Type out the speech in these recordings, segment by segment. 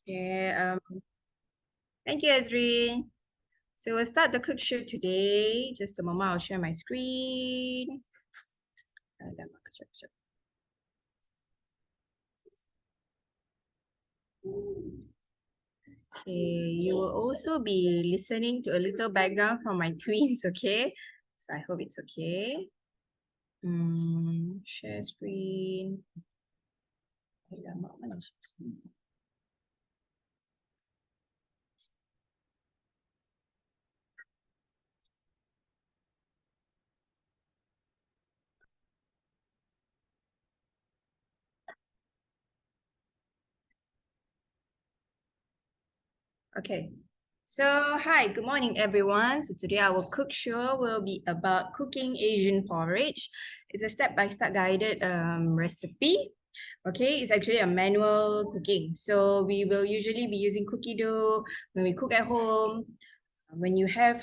Okay, thank you, Ezri. So we'll start the cook show today. Just a moment, I'll share my screen. Alamak, kejap. Okay, you will also be listening to a little background from my twins, okay? So I hope it's okay. Share screen. Alamak, mana share screen? Okay, so hi, good morning everyone. So today our cook show will be about cooking Asian porridge. It's a step-by-step guided recipe. Okay, it's actually a manual cooking. So we will usually be using cookie dough when we cook at home. When you have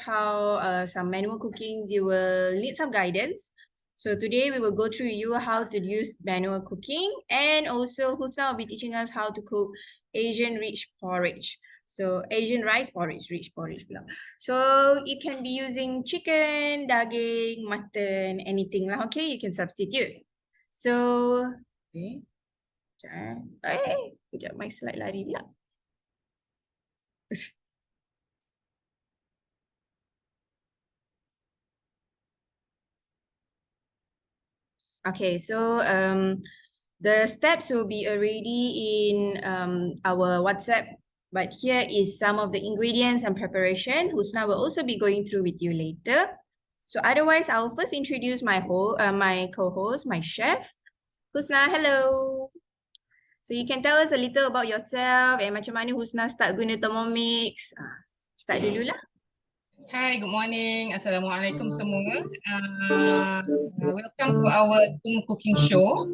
some manual cookings, you will need some guidance. So today we will go through you how to use manual cooking, and also Husna will be teaching us how to cook Asian rich porridge. So Asian rice porridge, rich porridge pula. So it can be using chicken, daging, mutton, anything lah. Okay, you can substitute. So, okay. Sekejap, my slide lari pula. Okay, so the steps will be already in our WhatsApp, but here is some of the ingredients and preparation. Husna will also be going through with you later. So otherwise, I'll first introduce my co-host, my chef. Husna, hello. So you can tell us a little about yourself and macam mana Husna start guna Thermomix. Start dulu lah. Hi, good morning. Assalamualaikum semua. Welcome to our Kumu cooking show.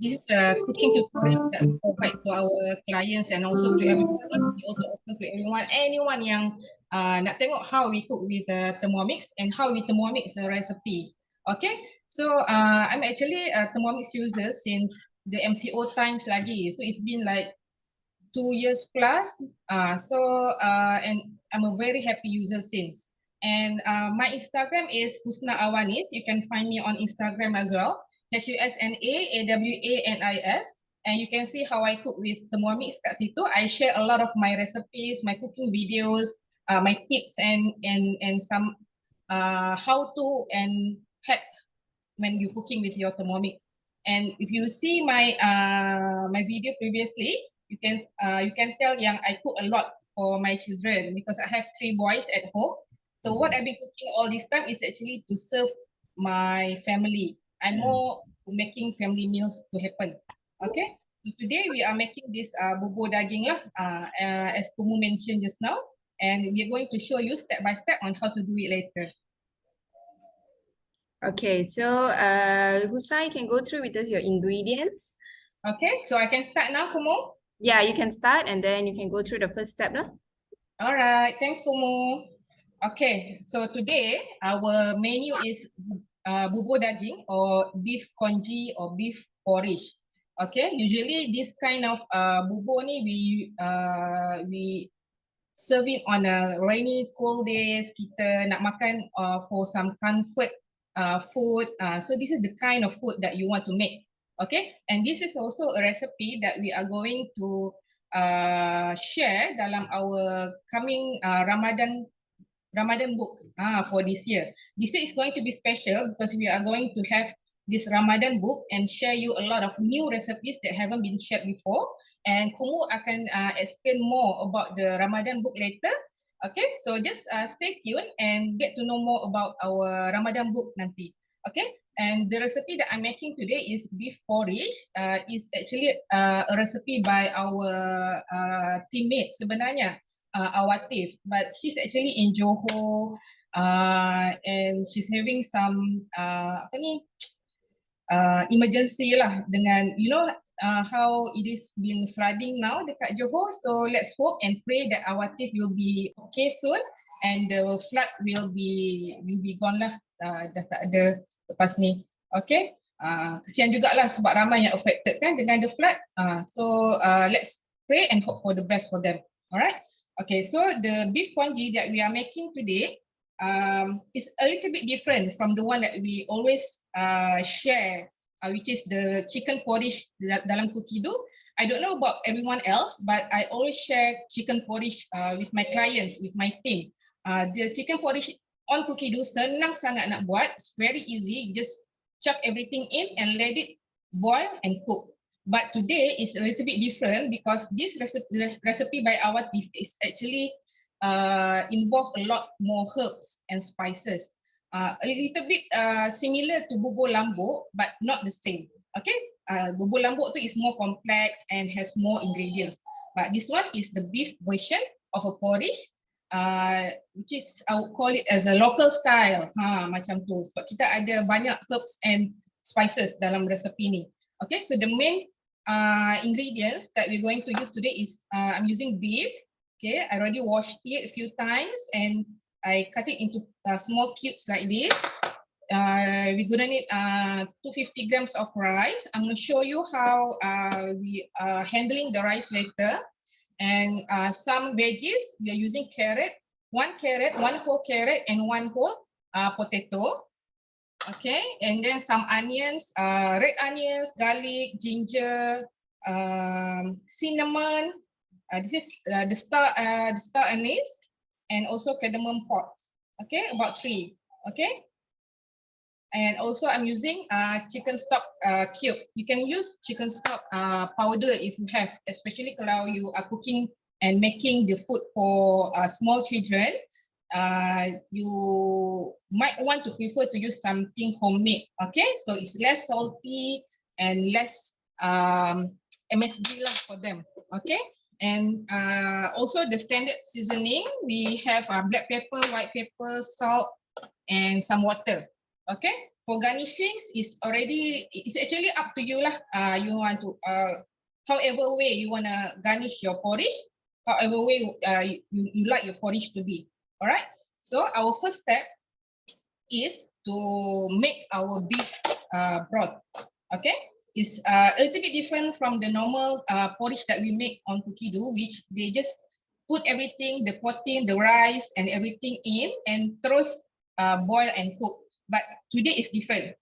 This is a cooking tutorial that we provide to our clients and also to everybody. We also open to anyone yang nak tengok how we cook with Thermomix and how we Thermomix the recipe. Okay, so I'm actually a Thermomix user since the MCO times lagi. So it's been like 2 years plus. And I'm a very happy user since. And my Instagram is Husna Awanis. You can find me on Instagram as well. HUSNAAWANIS. And you can see how I cook with Thermomix kat situ. I share a lot of my recipes, my cooking videos, my tips and some how to and hacks when you're cooking with your Thermomix. And if you see my my video previously, you can tell yang I cook a lot for my children because I have 3 boys at home. So what I've been cooking all this time is actually to serve my family. I'm more making family meals to happen. Okay. So today we are making this bubur daging lah, as Kumu mentioned just now, and we're going to show you step by step on how to do it later. Okay, so Husna, you can go through with us your ingredients. Okay, so I can start now, Kumu? Yeah, you can start and then you can go through the first step lah. All right, thanks, Kumu. Okay, so today our menu is bubur daging or beef congee or beef porridge. Okay, usually this kind of bubur ni we serve it on a rainy cold days. Kita nak makan for some comfort food. So this is the kind of food that you want to make. Okay, and this is also a recipe that we are going to share dalam our coming Ramadan book for this year. This year is going to be special because we are going to have this Ramadan book and share you a lot of new recipes that haven't been shared before. And Kumu akan explain more about the Ramadan book later. Okay, so just stay tuned and get to know more about our Ramadan book nanti. Okay, and the recipe that I'm making today is beef porridge. Is actually a recipe by our teammate sebenarnya. Awatif, but she's actually in Johor and she's having some emergency lah dengan how it is been flooding now dekat Johor. So let's hope and pray that Awatif will be okay soon and the flood will be gone lah. Dah tak ada lepas ni. Okay. Kesian jugalah sebab ramai yang affected kan dengan the flood. So let's pray and hope for the best for them. All right. Okay, so the beef congee that we are making today is a little bit different from the one that we always share, which is the chicken porridge dalam cookie dough. I don't know about everyone else, but I always share chicken porridge with my clients, with my team. The chicken porridge on cookie dough senang sangat nak buat. It's very easy. You just chuck everything in and let it boil and cook. But today is a little bit different because this recipe by our team is actually involve a lot more herbs and spices. A little bit similar to bubur lambuk, but not the same. Okay, bubur lambuk tu is more complex and has more ingredients. But this one is the beef version of a porridge, which is I would call it as a local style. Macam tu. Sebab kita ada banyak herbs and spices dalam resepi ni. Okay, so the main ingredients that we're going to use today is I'm using beef. Okay, I already washed it a few times and I cut it into small cubes like this. We're gonna need 250 grams of rice. I'm gonna show you how we are handling the rice later. And some veggies, we are using carrot, one whole carrot and one whole potato. Okay, and then some onions, red onions, garlic, ginger, cinnamon. This is the star anise, and also cardamom pods. Okay, about 3. Okay, and also I'm using chicken stock cube. You can use chicken stock powder if you have, especially kalau you are cooking and making the food for small children. You might want to prefer to use something homemade. Okay, so it's less salty and less MSG lah for them. Okay, and also the standard seasoning, we have black pepper, white pepper, salt, and some water. Okay, for garnishings it's actually up to you lah. You want to however way you want to garnish your porridge, however way you like your porridge to be. All right, so our first step is to make our beef broth. Okay, it's a little bit different from the normal porridge that we make on cookie dough, which they just put everything, the protein, the rice, and everything in and terus boil and cook. But today is different.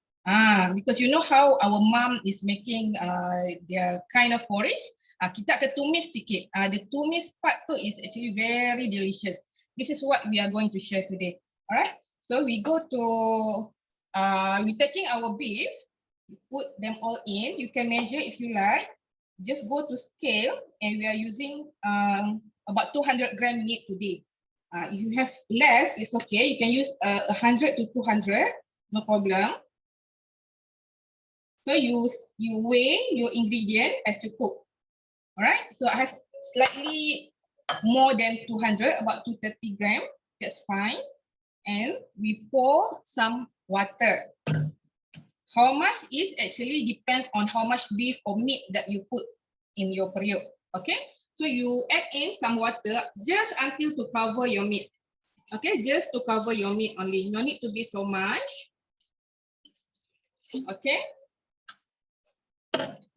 Because you know how our mom is making their kind of porridge. Kita akan tumis sikit. The tumis part tu is actually very delicious. This is what we are going to share today. All right. So we go to, we're taking our beef, put them all in. You can measure if you like. Just go to scale, and we are using about 200 gram meat today. If you have less, it's okay. You can use 100 to 200, no problem. So you weigh your ingredient as you cook. All right. So I have slightly more than 200, about 230 gram. That's fine. And we pour some water. How much is actually depends on how much beef or meat that you put in your periuk. Okay. So you add in some water just until to cover your meat. Okay, just to cover your meat only. No need to be so much. Okay.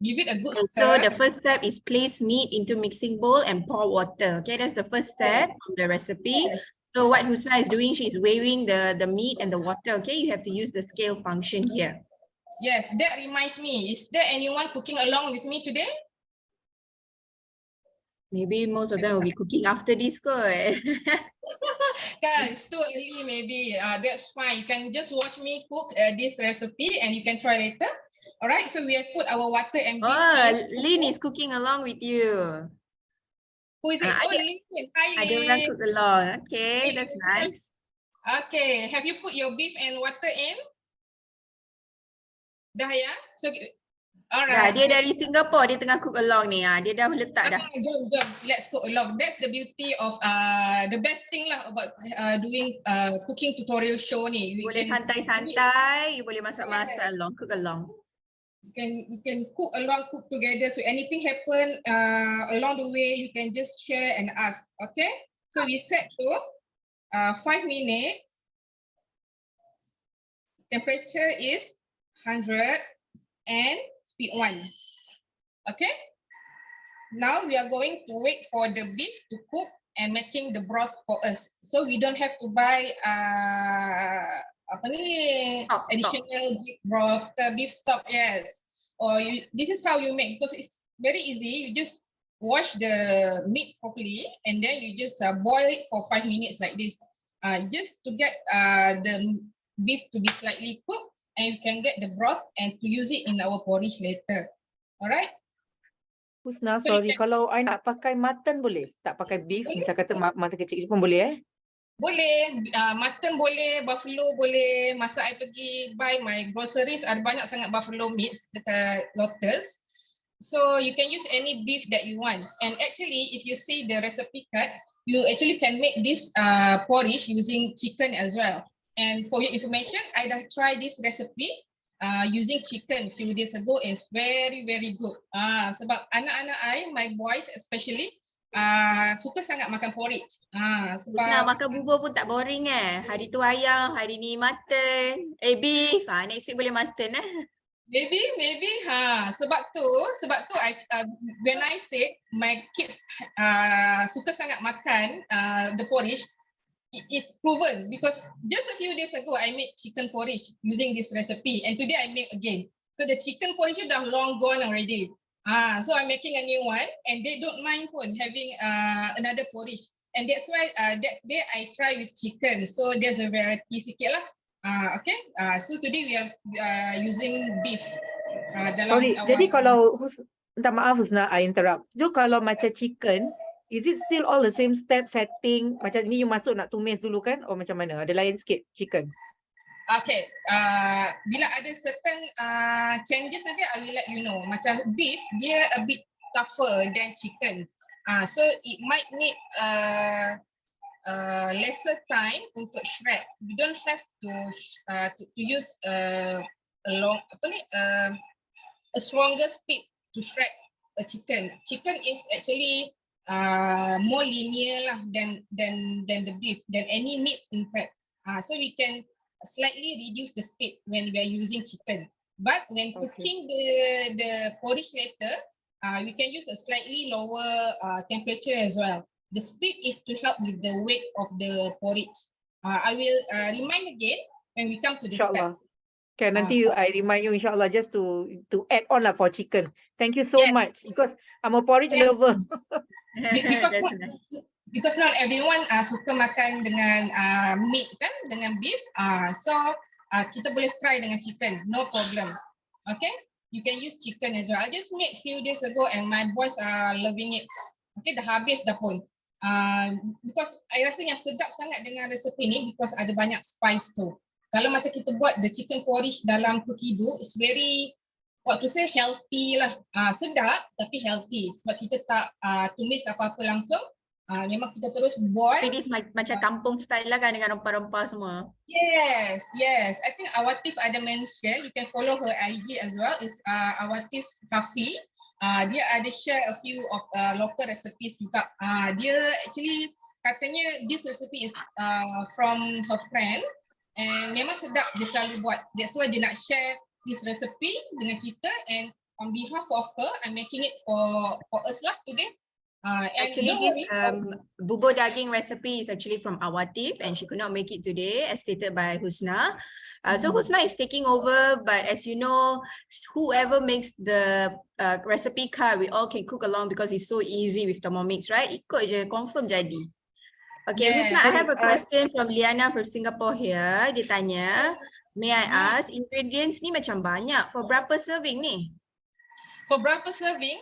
Give it a good stir. So the first step is place meat into mixing bowl and pour water. Okay, that's the first step of the recipe. Yes. So what Husna is doing, she's weighing the meat and the water. Okay, you have to use the scale function here. Yes, that reminds me. Is there anyone cooking along with me today? Maybe most of them will be cooking after this kot. It's too early maybe. That's fine. You can just watch me cook this recipe and you can try later. All right, so we have put our water and beef in. Lynn is cooking along with you. Who is it? Lynn. Hi, Ada orang Lynn. cook along. Okay, that's nice. Okay, have you put your beef and water in? Dah ya? So, alright. Dia dari Singapore, dia tengah cook along ni. Dia dah letak dah. Jom. Let's cook along. That's the beauty of the best thing lah about doing cooking tutorial show ni. Boleh santai-santai, you boleh masak-masak along, cook along. You can cook along, cook together. So anything happen along the way, you can just share and ask. Okay? So we set to 5 minutes. Temperature is 100 and speed 1. Okay? now we are going to wait for the beef to cook and making the broth for us. So we don't have to buy additional beef broth, beef stock, yes. Or this is how you make, because it's very easy. You just wash the meat properly and then you just boil it for 5 minutes like this, just to get the beef to be slightly cooked, and you can get the broth and to use it in our porridge later. Alright? Husna, So sorry, kalau I nak pakai mutton boleh? Tak pakai beef, boleh. misal kata mutton kecil pun boleh Boleh, mutton boleh, buffalo boleh. Masa I pergi buy my groceries, ada banyak sangat buffalo meats dekat Lotus. So you can use any beef that you want. And actually, if you see the recipe card, you actually can make this porridge using chicken as well. And for your information, I dah try this recipe using chicken few days ago. Is very good. Sebab anak-anak I, my boys especially, suka sangat makan porridge. Husna makan bubur pun tak boring Hari tu ayam, hari ni mutton, beef. Next week boleh mutton Maybe sebab tu I when I said my kids suka sangat makan the porridge, it's proven, because just a few days ago I made chicken porridge using this recipe, and today I make again. So the chicken porridge dah long gone already. So I'm making a new one, and they don't mind pun having another porridge, and that's why that day I try with chicken. So there's a variety sikit lah. Okay, so today we are using beef. Sorry, jadi kalau minta maaf Husna, I interrupt. So kalau macam chicken, is it still all the same step setting? Macam ni you masuk nak tumis dulu kan? Or macam mana? Ada lain sikit chicken? Okay, bila ada certain changes nanti I will let you know. Macam beef, dia a bit tougher than chicken. So it might need lesser time untuk shred. You don't have to use a stronger speed to shred a chicken. Chicken is actually more linear lah than the beef, than any meat in fact. So we can slightly reduce the speed when we are using chicken. But when cooking the porridge later, we can use a slightly lower temperature as well. The speed is to help with the weight of the porridge. I will remind again when we come to this step. Okay, nanti I remind you insyaAllah just to add on lah for chicken. Thank you so much, because I'm a porridge lover. Because not everyone suka makan dengan meat kan, dengan beef. So kita boleh try dengan chicken, no problem. Okay, you can use chicken as well. I just made few days ago and my boys are loving it. Okay, dah habis dah pun. Because I rasa yang sedap sangat dengan resepi ni because ada banyak spice tu. Kalau macam kita buat the chicken porridge dalam cookie dough, it's very, what to say, healthy lah. Sedap tapi healthy. Sebab kita tak tumis apa-apa langsung. Memang kita terus boil. Ini macam kampung style lah kan, dengan rempah-rempah semua. Yes. I think Awatif ada mention, you can follow her IG as well, is Awatif Kafi. Dia ada share a few of local recipes juga. Dia actually katanya this recipe is from her friend, and memang sedap dia selalu buat. That's why dia nak share this recipe dengan kita, and on behalf of her, I'm making it for us lah today. Actually, this bubur daging recipe is actually from Awatif, and she could not make it today, as stated by Husna. So Husna is taking over, but as you know, whoever makes the recipe card, we all can cook along because it's so easy with Thermomix, right? Ikut je, confirm jadi. Okay, yeah. Husna, I have a question from Liana from Singapore here. Dia tanya, may I ask, ingredients ni macam banyak. For berapa serving ni? For berapa serving?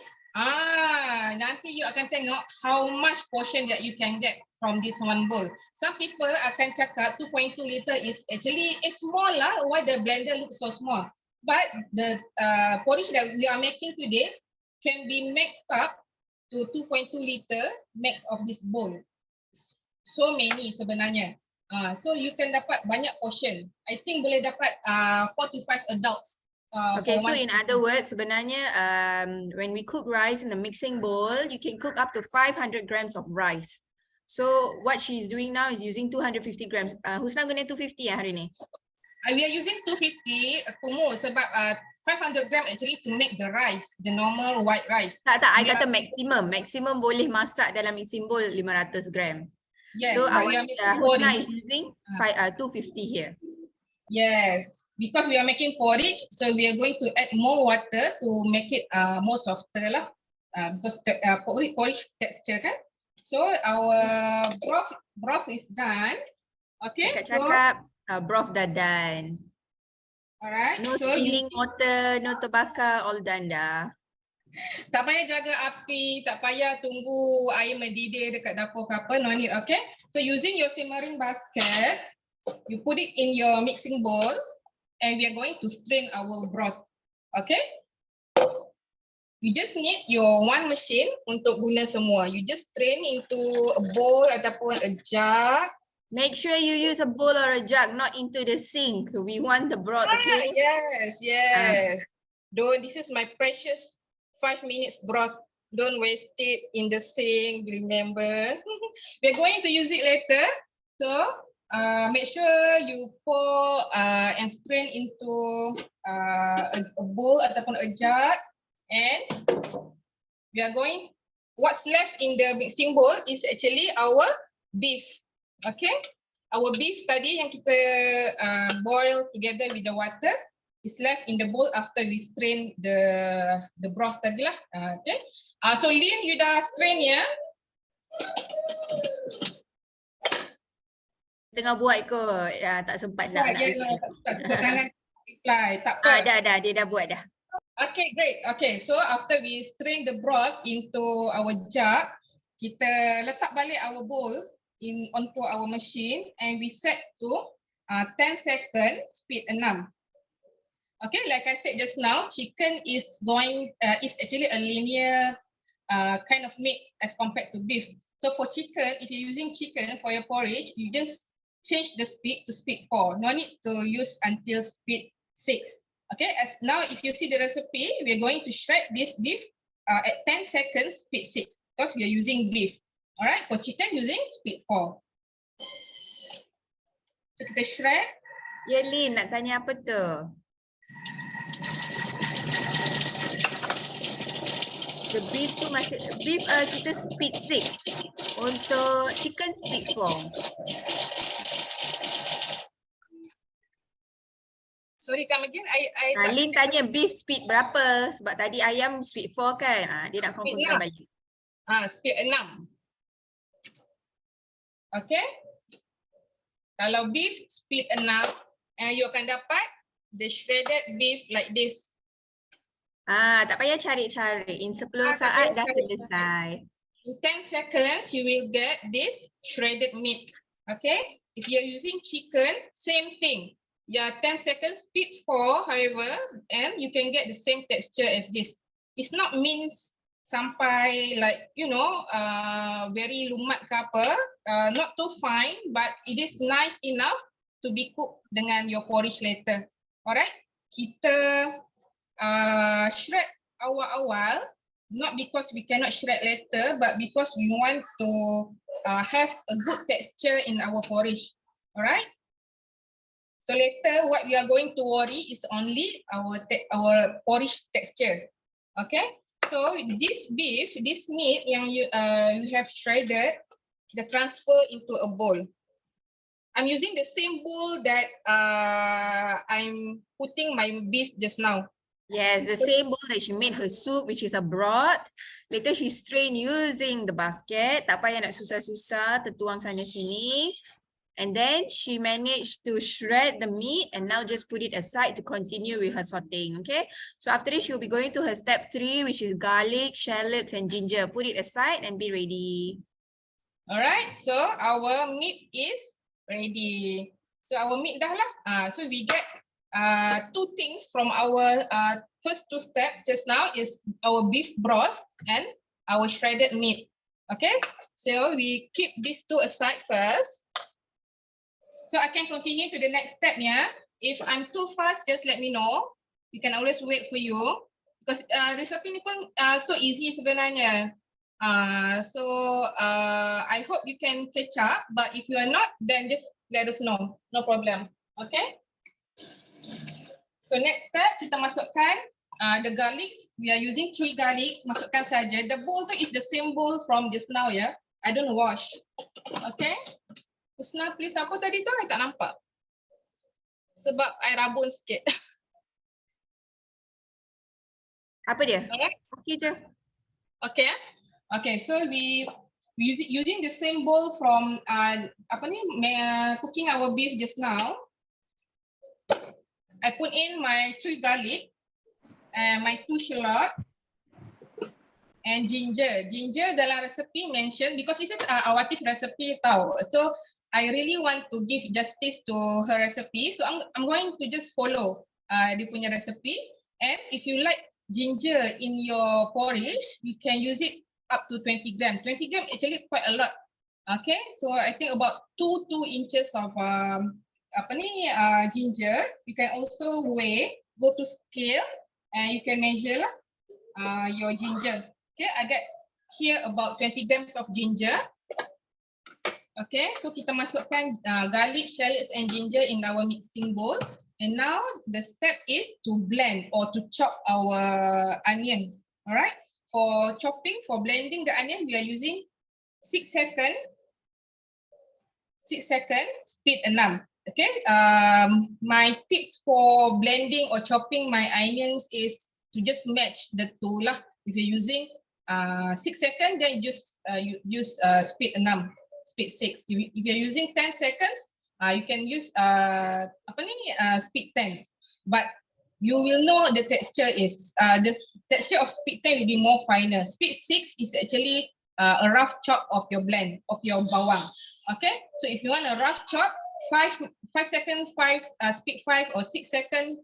Nanti you akan tengok how much portion that you can get from this one bowl. Some people akan cakap 2.2 liter is actually small lah. Why the blender looks so small? But the porridge that we are making today can be maxed up to 2.2 liter max of this bowl. So many sebenarnya. So you can dapat banyak portion. I think boleh dapat 4 to 5 adults. Okay, so in other words, sebenarnya when we cook rice in the mixing bowl, you can cook up to 500 grams of rice. So what she's doing now is using 250 grams. Husna guna 250 hari ni? We are using 250 Kumu sebab 500 gram actually to make the rice, the normal white rice. Tak, I kata maximum. Maximum boleh masak dalam mixing bowl 500 gram. Yes, So but we our are making Husna porridge. is using 250 here. Yes, because we are making porridge, so we are going to add more water to make it more softer lah. Because porridge texture kan. So our broth is done. Okay, Cakap-cakap, broth dah done. Alright, No so spilling water, no terbakar, all done dah. tak payah jaga api, tak payah tunggu air mendidih dekat dapur ke apa, no need, okay? So using your simmering basket, you put it in your mixing bowl and we are going to strain our broth, okay? You just need your one machine untuk guna semua. You just strain into a bowl ataupun a jug. Make sure you use a bowl or a jug, not into the sink. We want the broth, okay? Yes. Though this is my precious 5 minutes broth. Don't waste it in the sink, remember. We're going to use it later. So make sure you pour and strain into a bowl ataupun a jug. And we are going, what's left in the mixing bowl is actually our beef. Okay, our beef tadi yang kita boil together with the water is left in the bowl after we strain the broth tadi lah. Okay, so Lynn, you dah strain ya? Tengah buat kot, tak sempat nak. Tak cukup tangan reply, tak apa. Dah, dia dah buat dah. Okay, great. Okay, so after we strain the broth into our jug, kita letak balik our bowl onto our machine and we set to 10 seconds, speed 6. Okay, like I said just now, chicken is actually a linear kind of meat as compared to beef. So for chicken, if you're using chicken for your porridge, you just change the speed to speed 4. No need to use until speed 6. Okay, as now if you see the recipe, we're going to shred this beef at 10 seconds, speed 6, because we are using beef. Alright, for chicken using speed 4. So kita shred. Ya Lin, nak tanya apa tu? The beef tu masih, beef kita speed 6. Untuk chicken speed 4. Sorry, come again. Lin tanya beef speed berapa? Sebab tadi ayam speed 4 kan? Dia nak confirmkan balik. Speed 6. Okay. Kalau beef speed 6, you akan dapat the shredded beef like this. Tak payah cari-cari. In 10 saat dah selesai. In 10 seconds, you will get this shredded meat. Okay. If you're using chicken, same thing. Yeah, 10 seconds, speed 4, however, and you can get the same texture as this. It's not minced sampai like, you know, very lumat ke apa, not too fine, but it is nice enough to be cooked dengan your porridge later. Alright, kita shred awal-awal, not because we cannot shred later, but because we want to have a good texture in our porridge. Alright. So later, what we are going to worry is only our porridge texture. Okay. So this beef, this meat yang you have shredded, kita transfer into a bowl. I'm using the same bowl that I'm putting my beef just now. Yes, the same bowl that she made her soup, which is a broth. Later she strained using the basket. Tak payah nak susah-susah, tertuang sana sini. And then she managed to shred the meat and now just put it aside to continue with her sauteing, okay? So after this, she'll be going to her step 3, which is garlic, shallots, and ginger. Put it aside and be ready. All right, so our meat is ready. So our meat dah lah. So we get 2 things from our first 2 steps just now is our beef broth and our shredded meat. Okay, so we keep these 2 aside first. So I can continue to the next step, yeah. If I'm too fast, just let me know. We can always wait for you because recipe ni pun so easy sebenarnya. So I hope you can catch up. But if you are not, then just let us know. No problem. Okay. So next step, kita masukkan the garlics. We are using 3 garlics. Masukkan saja. The bowl tu is the same bowl from just now ya. I don't wash. Okay. Husna, please apa tadi tu? I tak nampak. Sebab I rabun sikit. Apa dia? Alright. Okey je. Okay. Okay. So we using the same bowl from cooking our beef just now. I put in my 3 garlic and my 2 shallots and ginger. Ginger dalam recipe mention because this is Awatif recipe tau. So I really want to give justice to her recipe. So I'm going to just follow dia punya recipe. And if you like ginger in your porridge, you can use it up to 20 gram. 20 gram actually quite a lot. Okay, so I think about 2 inches of ginger. You can also weigh, go to scale, and you can measure your ginger. Okay, I get here about 20 grams of ginger. Okay, so kita masukkan garlic, shallots, and ginger in our mixing bowl. And now the step is to blend or to chop our onions. All right, for chopping, for blending the onion, we are using 6 seconds. 6 seconds, speed 6. Okay, my tips for blending or chopping my onions is to just match the two lah. If you're using 6 seconds, then just use speed 6, speed 6. If you're using 10 seconds, you can use speed 10. But you will know the texture is the texture of speed 10 will be more finer. Speed 6 is actually a rough chop of your blend of your bawang. Okay, so if you want a rough chop, 5 seconds, speed 5 or 6 seconds,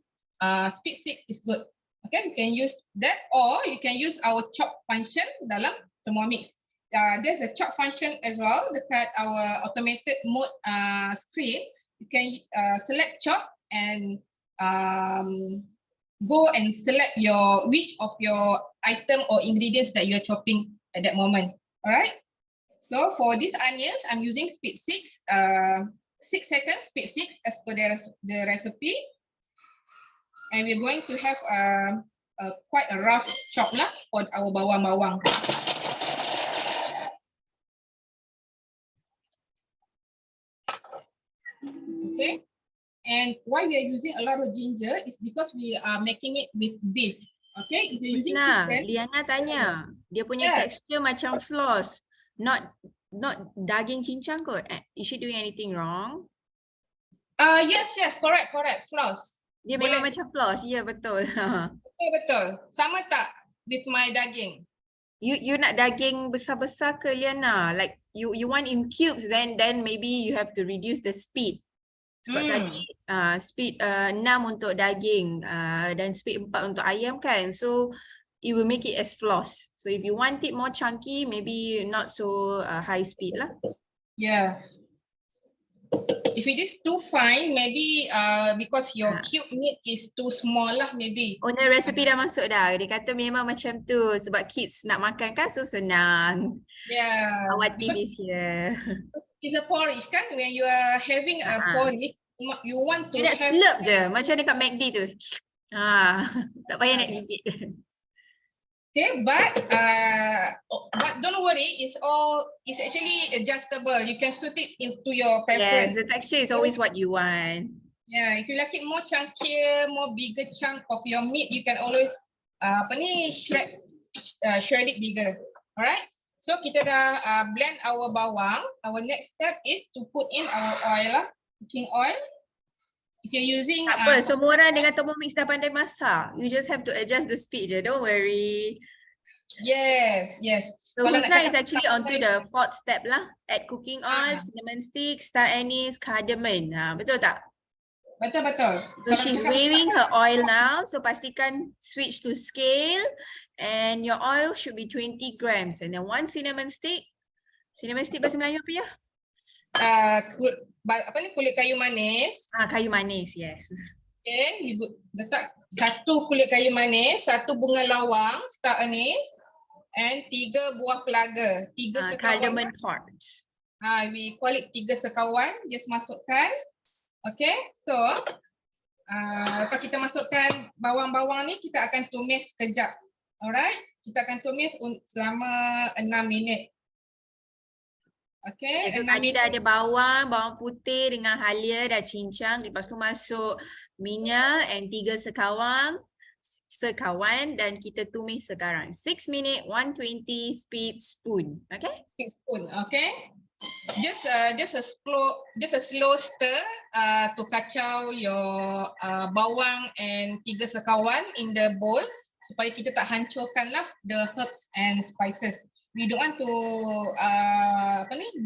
speed 6 is good. Okay, you can use that or you can use our chop function dalam Thermomix. There's a chop function as well dekat our automated mode screen. You can select chop and go and select which of your item or ingredients that you're chopping at that moment. All right. So for these onions, I'm using speed 6, 6 seconds, speed 6 as per the recipe. And we're going to have quite a rough chop lah for our bawang-bawang. Okay. And why we are using a lot of ginger is because we are making it with beef. Okay, if you're using chicken. Liana tanya, dia punya texture macam floss, not daging cincang kot. Is she doing anything wrong? Yes, correct, floss. Dia memang macam floss, ya betul. Betul. Sama tak with my daging? You nak daging besar-besar ke Liana? Like you want in cubes, then maybe you have to reduce the speed. Sebab tadi speed 6 untuk daging dan speed 4 untuk ayam kan. So it will make it as floss. So if you want it more chunky, maybe not so high speed lah. Yeah. If it is too fine, maybe because your cube meat is too small lah, maybe. Oh, the recipe dah masuk dah. Dia kata memang macam tu sebab kids nak makan kan, so senang. Yeah. Awatif is here. It's a porridge kan? When you are having a porridge, you want to nak have... slurp je, macam dekat McD tu. Tak payah nak gigit. Okay, but don't worry, it's actually adjustable. You can suit it into your preference. Yes, the texture is always what you want. Yeah, if you like it more chunkier, more bigger chunk of your meat, you can always shred it bigger. Alright. So kita dah blend our bawang. Our next step is to put in our oil lah, cooking oil. If you're using apa, semua orang dengan Thermomix dah pandai masak. You just have to adjust the speed je. Don't worry. Yes. So Husna is actually onto the 4th step lah. Add cooking oil, cinnamon stick, star anise, cardamom. Betul tak? Betul. So she's weighing her oil now. So pastikan switch to scale. And your oil should be 20 grams. And then 1 cinnamon stick. Cinnamon stick bahasa Melayu apa ya? Kulit kayu manis. Kayu manis, yes. Okay, you letak 1 kulit kayu manis, 1 bunga lawang, star anise, and 3 buah pelaga. 3 sekawan. Cardamom parts. We call it 3 sekawan. Just masukkan. Okay, so Lepas kita masukkan bawang-bawang ni, kita akan tumis sekejap. Alright, kita akan tumis selama 6 minit. Okay, So tadi dah ada bawang putih dengan halia dah cincang. Lepas tu masuk minyak and 3 sekawan dan kita tumis sekarang. 6 minit, 120 speed spoon. Okay? Speed spoon, okay. Just a slow stir to kacau your bawang and 3 sekawan in the bowl supaya kita tak hancurkanlah the herbs and spices. We don't want to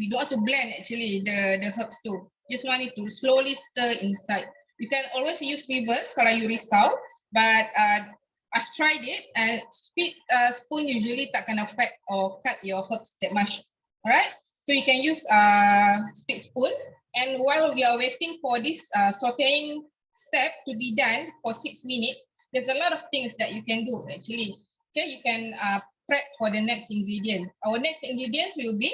we don't want to blend actually the herbs too. Just want it to slowly stir inside. You can always use reverse kalau you risau, but I've tried it and speed spoon usually takkan affect or cut your herbs that much. Alright, so you can use speed spoon. And while we are waiting for this sauteing step to be done for 6 minutes, there's a lot of things that you can do actually. Okay, you can prep for the next ingredient. Our next ingredients will be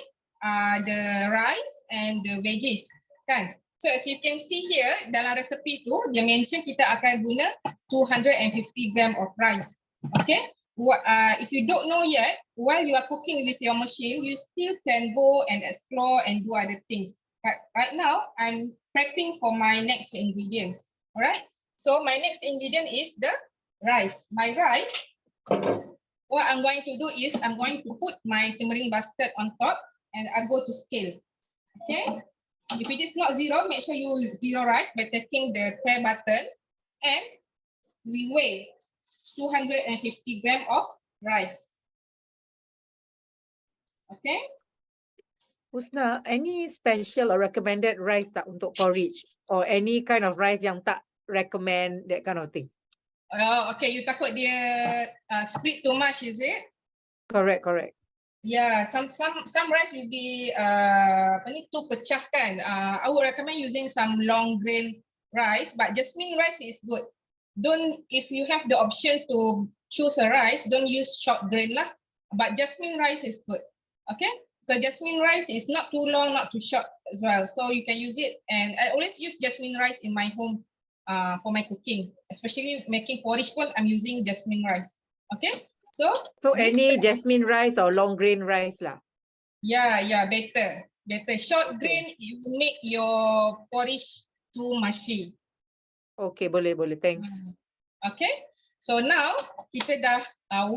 the rice and the veggies. Kan? So as you can see here, dalam resepi tu, dia mention kita akan guna 250 gram of rice. Okay? If you don't know yet, while you are cooking with your machine, you still can go and explore and do other things. But right now, I'm prepping for my next ingredients. Alright? So my next ingredient is the rice. My rice, what I'm going to do is I'm going to put my simmering basket on top and I go to scale. Okay. If it is not zero, make sure you zero rice by taking the tare button and we weigh 250 gram of rice. Okay. Husna, any special or recommended rice tak untuk porridge? Or any kind of rice yang tak recommend, that kind of thing? Okay, you takut dia split too much, is it? Correct. Yeah, some rice will be too pecah kan. I would recommend using some long grain rice, but jasmine rice is good. If you have the option to choose a rice, don't use short grain lah. But jasmine rice is good. Okay, because jasmine rice is not too long, not too short as well. So you can use it, and I always use jasmine rice in my home for my cooking, especially making porridge pun I'm using jasmine rice. Okay, so any jasmine rice or long grain rice lah. Yeah, better. Short grain, you make your porridge too mushy. Okay, boleh, thanks. Okay, so now kita dah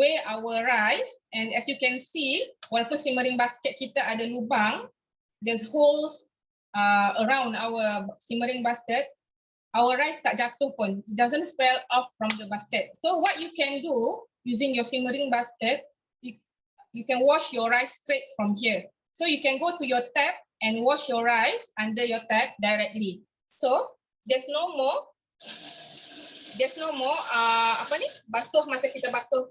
weigh our rice, and as you can see, walaupun simmering basket kita ada lubang, there's holes around our simmering basket. Our rice tak jatuh pun. It doesn't fall off from the basket. So what you can do using your simmering basket, you can wash your rice straight from here. So you can go to your tap and wash your rice under your tap directly. So there's no more basuh masa kita basuh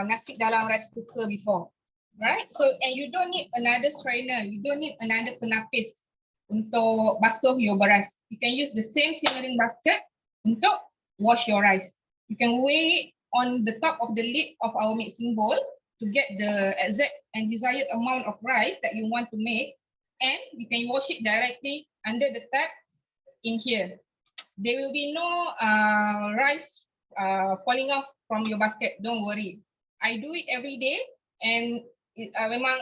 nasi dalam rice cooker before. Right? So and you don't need another strainer, you don't need another penapis untuk basuh your beras. You can use the same simmering basket untuk wash your rice. You can weigh on the top of the lid of our mixing bowl to get the exact and desired amount of rice that you want to make, and you can wash it directly under the tap in here. There will be no rice falling off from your basket, don't worry. I do it every day, and memang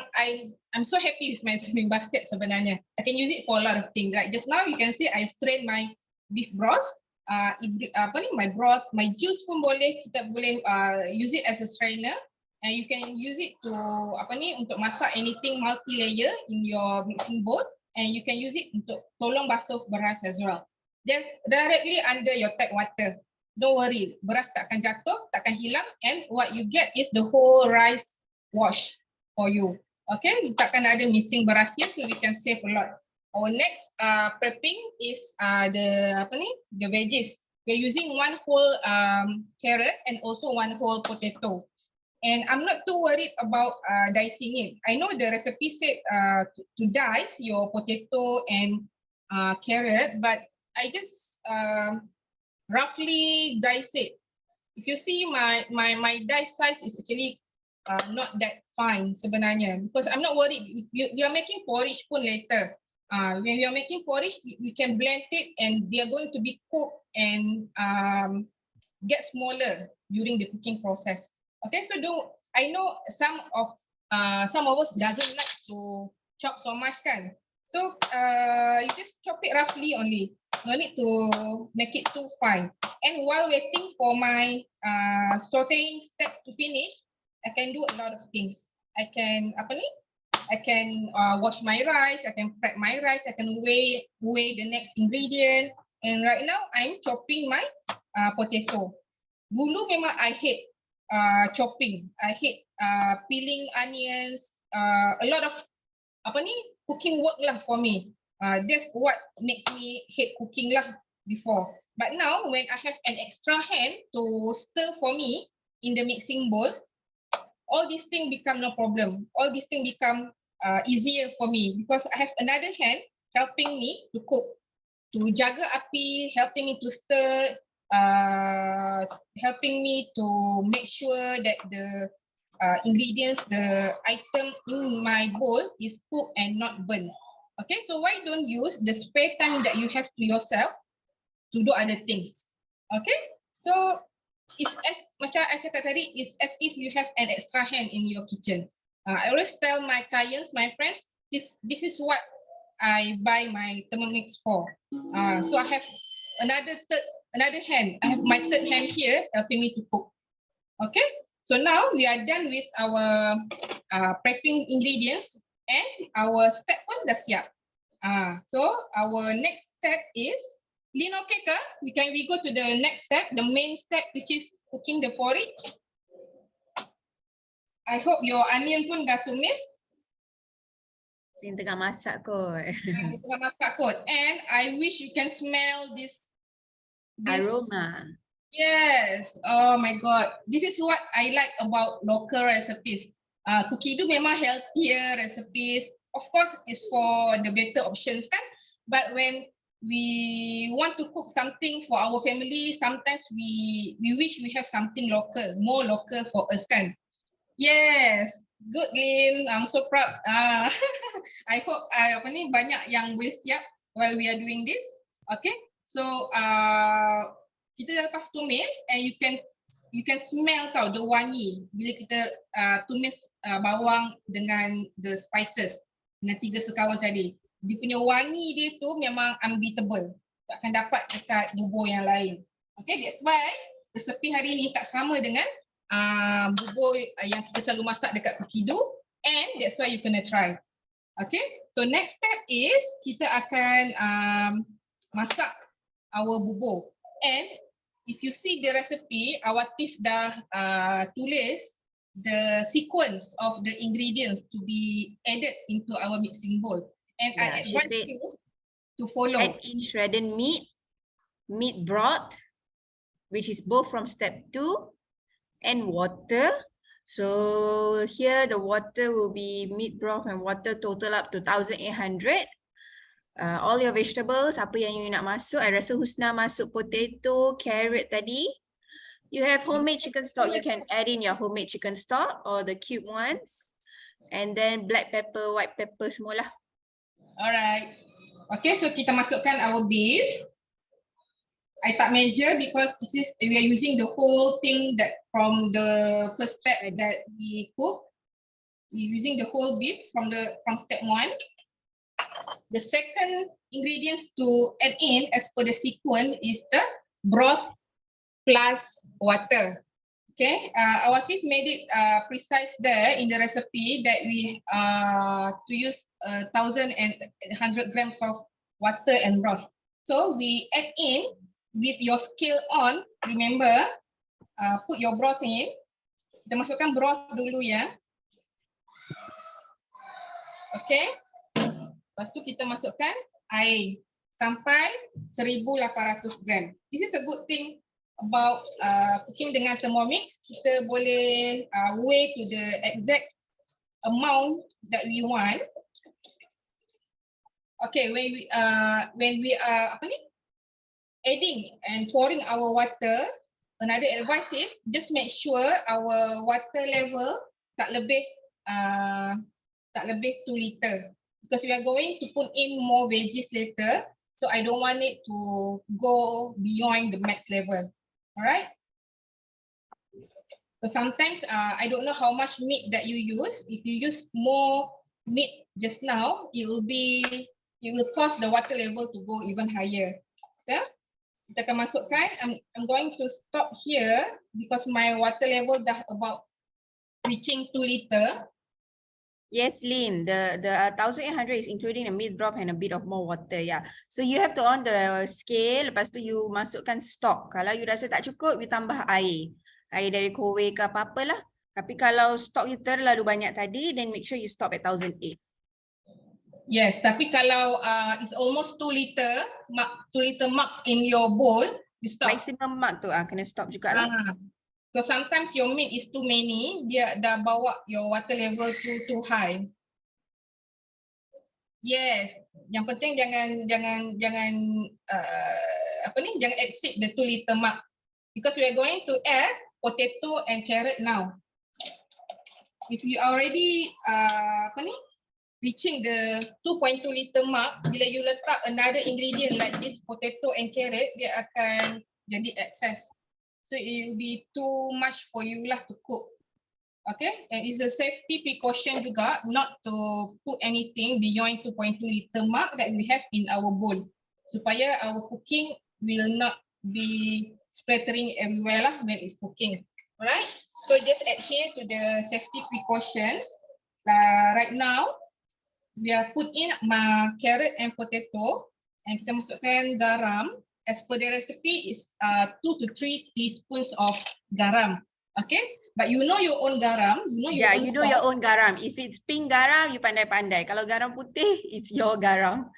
I'm so happy with my simmering basket sebenarnya. I can use it for a lot of things. Like just now you can see I strain my beef broth. My broth, my juice pun boleh, kita boleh use it as a strainer, and you can use it to untuk masak anything multi-layer in your mixing bowl, and you can use it untuk tolong basuh beras as well. Then directly under your tap water. Don't worry, beras takkan jatuh, takkan hilang, and what you get is the whole rice wash for you. Okay, takkan ada missing beras here, so we can save a lot. Our next prepping is the veggies. We're using one whole carrot and also one whole potato. And I'm not too worried about dicing it. I know the recipe said to dice your potato and carrot, but I just roughly dice it. If you see my dice size is actually not that fine sebenarnya, because I'm not worried. We are making porridge pun later. When we are making porridge, we can blend it and they are going to be cooked and get smaller during the cooking process. Okay, so I know some of us doesn't like to chop so much kan. So you just chop it roughly only. No need to make it too fine. And while waiting for my sauteing step to finish, I can do a lot of things. I can wash my rice, I can prep my rice, I can weigh the next ingredient. And right now I'm chopping my potato. Dulu memang I hate chopping. I hate peeling onions. A lot of cooking work lah for me. That's what makes me hate cooking lah before. But now when I have an extra hand to stir for me in the mixing bowl, all these things become no problem. All these things become easier for me because I have another hand helping me to cook, to jaga api, helping me to stir, helping me to make sure that the ingredients, the item in my bowl is cooked and not burnt. Okay, so why don't use the spare time that you have to yourself to do other things? Okay, so it's as macam I cakap tadi, it's as if you have an extra hand in your kitchen. I always tell my clients, my friends, this is what I buy my Thermomix for. So I have another hand. I have my third hand here helping me to cook. Okay, so now we are done with our prepping ingredients and our step pun dah siap. So our next step is, Lin, okay ke? We go to the next step, the main step, which is cooking the porridge. I hope your onion pun dah tumis. Lin tengah masak kot. Tengah masak kot. And I wish you can smell this Aroma. Yes. Oh my God. This is what I like about local recipes. Cookido memang healthier recipes. Of course, it's for the better options kan. But when we want to cook something for our family, sometimes we wish we have something local, more local for us kan. Yes, good Lin. I'm so proud. I hope banyak yang boleh siap while we are doing this. Okay, so kita lepas tumis and you can smell tau the wangi bila kita tumis bawang dengan the spices dengan 3 sekawan tadi. Dia punya wangi dia tu memang unbeatable. Takkan dapat dekat bubur yang lain. Okay, that's why resepi hari ni tak sama dengan bubur yang kita selalu masak dekat Kukido, and that's why you kena try. Okay, so next step is kita akan masak our bubur. And if you see the recipe, our Tif dah tulis the sequence of the ingredients to be added into our mixing bowl. And I want you to follow. Add in shredded meat, meat broth, which is both from step 2, and water. So here the water will be meat broth and water total up to 1,800. All your vegetables, apa yang you nak masuk. I rasa Husna masuk potato, carrot tadi. You have homemade chicken stock, you can add in your homemade chicken stock or the cube ones. And then black pepper, white pepper semua lah. Alright. Okay, so kita masukkan our beef. I tak measure because we are using the whole thing that from the first step that we cook. We're using the whole beef from step 1. The second ingredients to add in as per the sequence is the broth plus water. Okay, our Tif made it precise there in the recipe that we to use 1,100 grams of water and broth. So we add in with your scale on. Remember, put your broth in. Kita masukkan broth dulu ya. Okay. Lepas tu kita masukkan air sampai 1,800 gram. This is a good thing about cooking dengan Thermomix. Kita boleh weigh to the exact amount that we want. Okay, when we are adding and pouring our water, another advice is just make sure our water level tak lebih 2 liter. because we are going to put in more veggies later. So I don't want it to go beyond the max level. All right. So sometimes I don't know how much meat that you use. If you use more meat just now, it will cause the water level to go even higher. So kita akan masukkan. I'm going to stop here because my water level dah about reaching 2 liter. Yes, Lynn, the 1800 is including the milk broth and a bit of more water. Yeah. So you have to on the scale. Lepas tu you masukkan stock. Kalau you rasa tak cukup, you tambah air. Air dari kowe ke apa-apalah. Tapi kalau stok you terlalu banyak tadi, then make sure you stop at 1008. Yes, tapi kalau it's almost 2 liter mark in your bowl, you stop. Maximum mark tu kena stop jugalah. Because sometimes your meat is too many, dia dah bawa your water level too high. Yes, yang penting jangan exceed the 2 liter mark because we are going to add potato and carrot now. If you already reaching the 2.2 liter mark, bila you letak another ingredient like this potato and carrot, dia akan jadi excess. So it will be too much for you lah to cook. Okay, and it's a safety precaution juga not to put anything beyond 2.2 liter mark that we have in our bowl, supaya our cooking will not be splattering everywhere lah when it's cooking. Alright, so just adhere to the safety precautions. Right now, we are put in carrot and potato, and kita masukkan garam. As per the recipe is 2 to 3 teaspoons of garam. Okay, but you know your own garam, you know your own you know your own garam. If it's pink garam, you pandai-pandai. Kalau garam putih, it's your garam.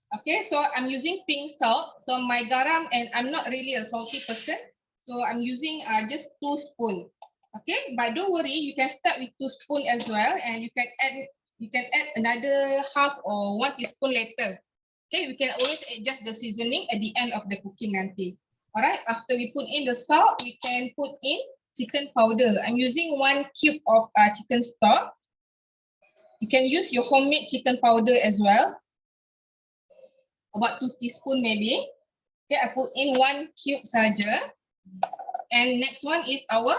Okay, so I'm using pink salt. So my garam, and I'm not really a salty person, so I'm using just 2 spoons. Okay, but don't worry, you can start with 2 spoons as well, and you can add another half or 1 teaspoon later. Okay, we can always adjust the seasoning at the end of the cooking nanti. Alright, after we put in the salt, we can put in chicken powder. I'm using 1 cube of chicken stock. You can use your homemade chicken powder as well. About 2 teaspoon maybe. Okay, I put in 1 cube saja. And next one is our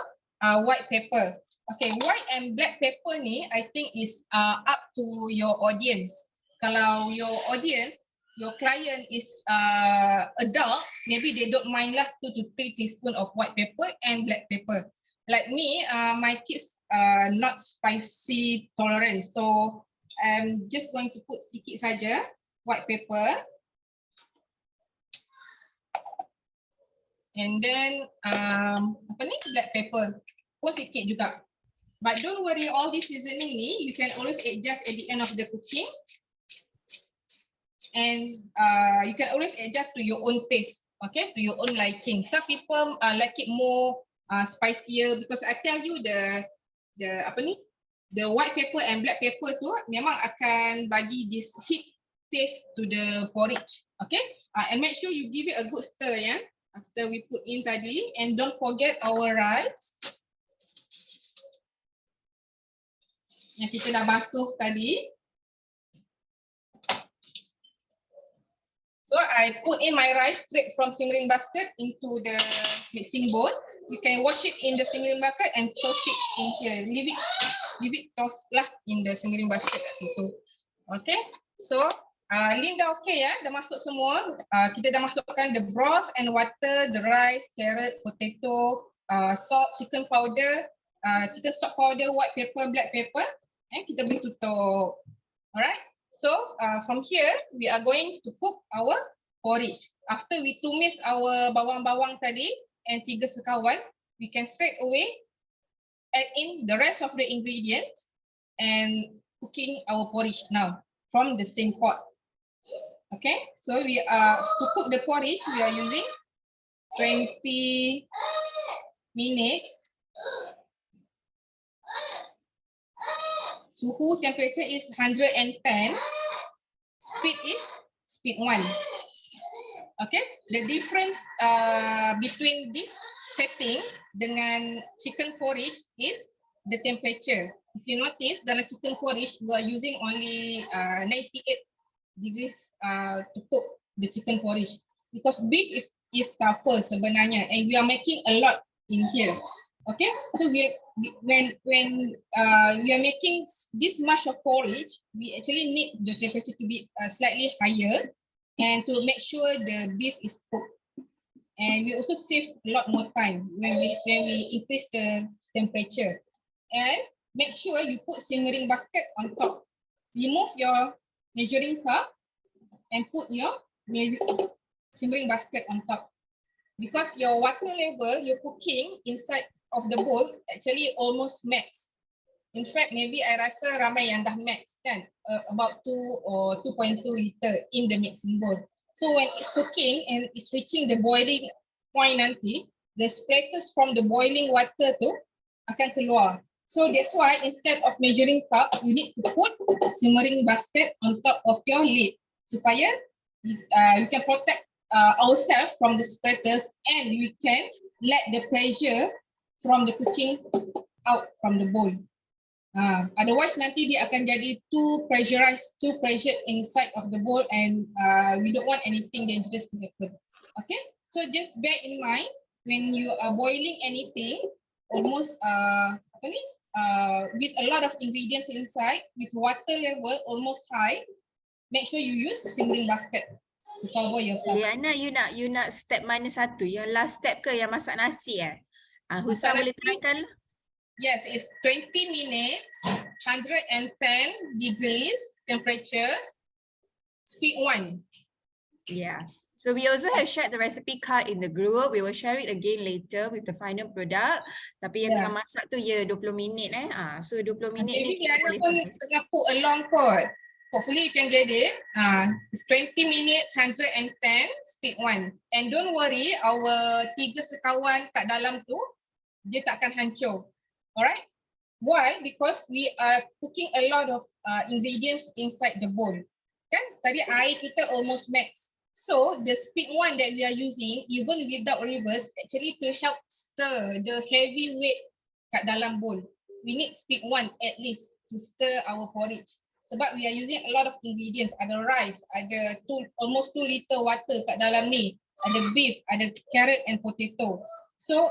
white pepper. Okay, white and black pepper ni I think is up to your audience. Kalau your audience, your client is adults, maybe they don't mind lah 2 to 3 teaspoon of white pepper and black pepper. Like me, my kids are not spicy tolerant, so I'm just going to put sikit saja white pepper. And then black pepper pun sikit juga. But don't worry, all this seasoning ni you can always adjust at the end of the cooking. And you can always adjust to your own taste, okay, to your own liking. Some people like it more spicier because I tell you the white pepper and black pepper tu memang akan bagi this heat taste to the porridge, okay. And make sure you give it a good stir, yeah, after we put in tadi. And don't forget our rice yang kita dah basuh tadi. So I put in my rice straight from simmering basket into the mixing bowl. You can wash it in the simmering bucket and toss it in here. Leave it toss lah in the simmering basket kat situ. Okay. So Lynn dah okay ya, dah masuk semua. Kita dah masukkan the broth and water, the rice, carrot, potato, salt, chicken powder, chicken stock powder, white pepper, black pepper. And kita boleh tutup. Alright. So from here, we are going to cook our porridge. After we tumis our bawang-bawang tadi and 3 sekawan, we can straight away add in the rest of the ingredients and cooking our porridge now from the same pot. Okay, so we are to cook the porridge, we are using 20 minutes. Suhu temperature is 110. Speed is speed 1. Okay, the difference between this setting dengan chicken porridge is the temperature. if you notice, dalam chicken porridge, we are using only 98 degrees to cook the chicken porridge, because beef is tougher sebenarnya, and we are making a lot in here. Okay, so when we are making this much of porridge, we actually need the temperature to be slightly higher, and to make sure the beef is cooked. And we also save a lot more time when we increase the temperature. And make sure you put simmering basket on top. Remove your measuring cup and put your simmering basket on top. Because your water level, you're cooking inside of the bowl actually almost max. In fact, maybe I rasa ramai yang dah max kan, about 2 or 2.2 liter in the mixing bowl. So when it's cooking and it's reaching the boiling point nanti, the splatters from the boiling water tu akan keluar. So that's why instead of measuring cup, you need to put simmering basket on top of your lid, supaya you can protect ourselves from the splatters, and we can let the pressure from the cooking out from the bowl. Otherwise nanti dia akan jadi too pressured inside of the bowl, and we don't want anything dangerous to happen. Okay, so just bear in mind when you are boiling anything, almost with a lot of ingredients inside, with water level almost high, make sure you use simmering basket to cover yourself. Liana, you nak step mana satu? Yang last step ke yang masak nasi Husna boleh terangkan? Yes, it's 20 minutes, 110 degrees temperature, speed 1. Yeah. So we also have shared the recipe card in the group. We will share it again later with the final product. Tapi yang tengah masak tu 20 minit So 20 minit Maybe ni Liana pun tengah cook along kot. Hopefully you can get it. It's 20 minutes, 110, speed 1. And don't worry, our 3 sekawan kat dalam tu, dia takkan hancur. Alright? Why? Because we are cooking a lot of ingredients inside the bowl. Kan? Tadi air kita almost max. So the speed 1 that we are using, even without reverse, actually to help stir the heavy weight kat dalam bowl. We need speed 1 at least to stir our porridge. Sebab we are using a lot of ingredients. Ada rice, ada almost 2 liter water kat dalam ni. Ada beef, ada carrot and potato. So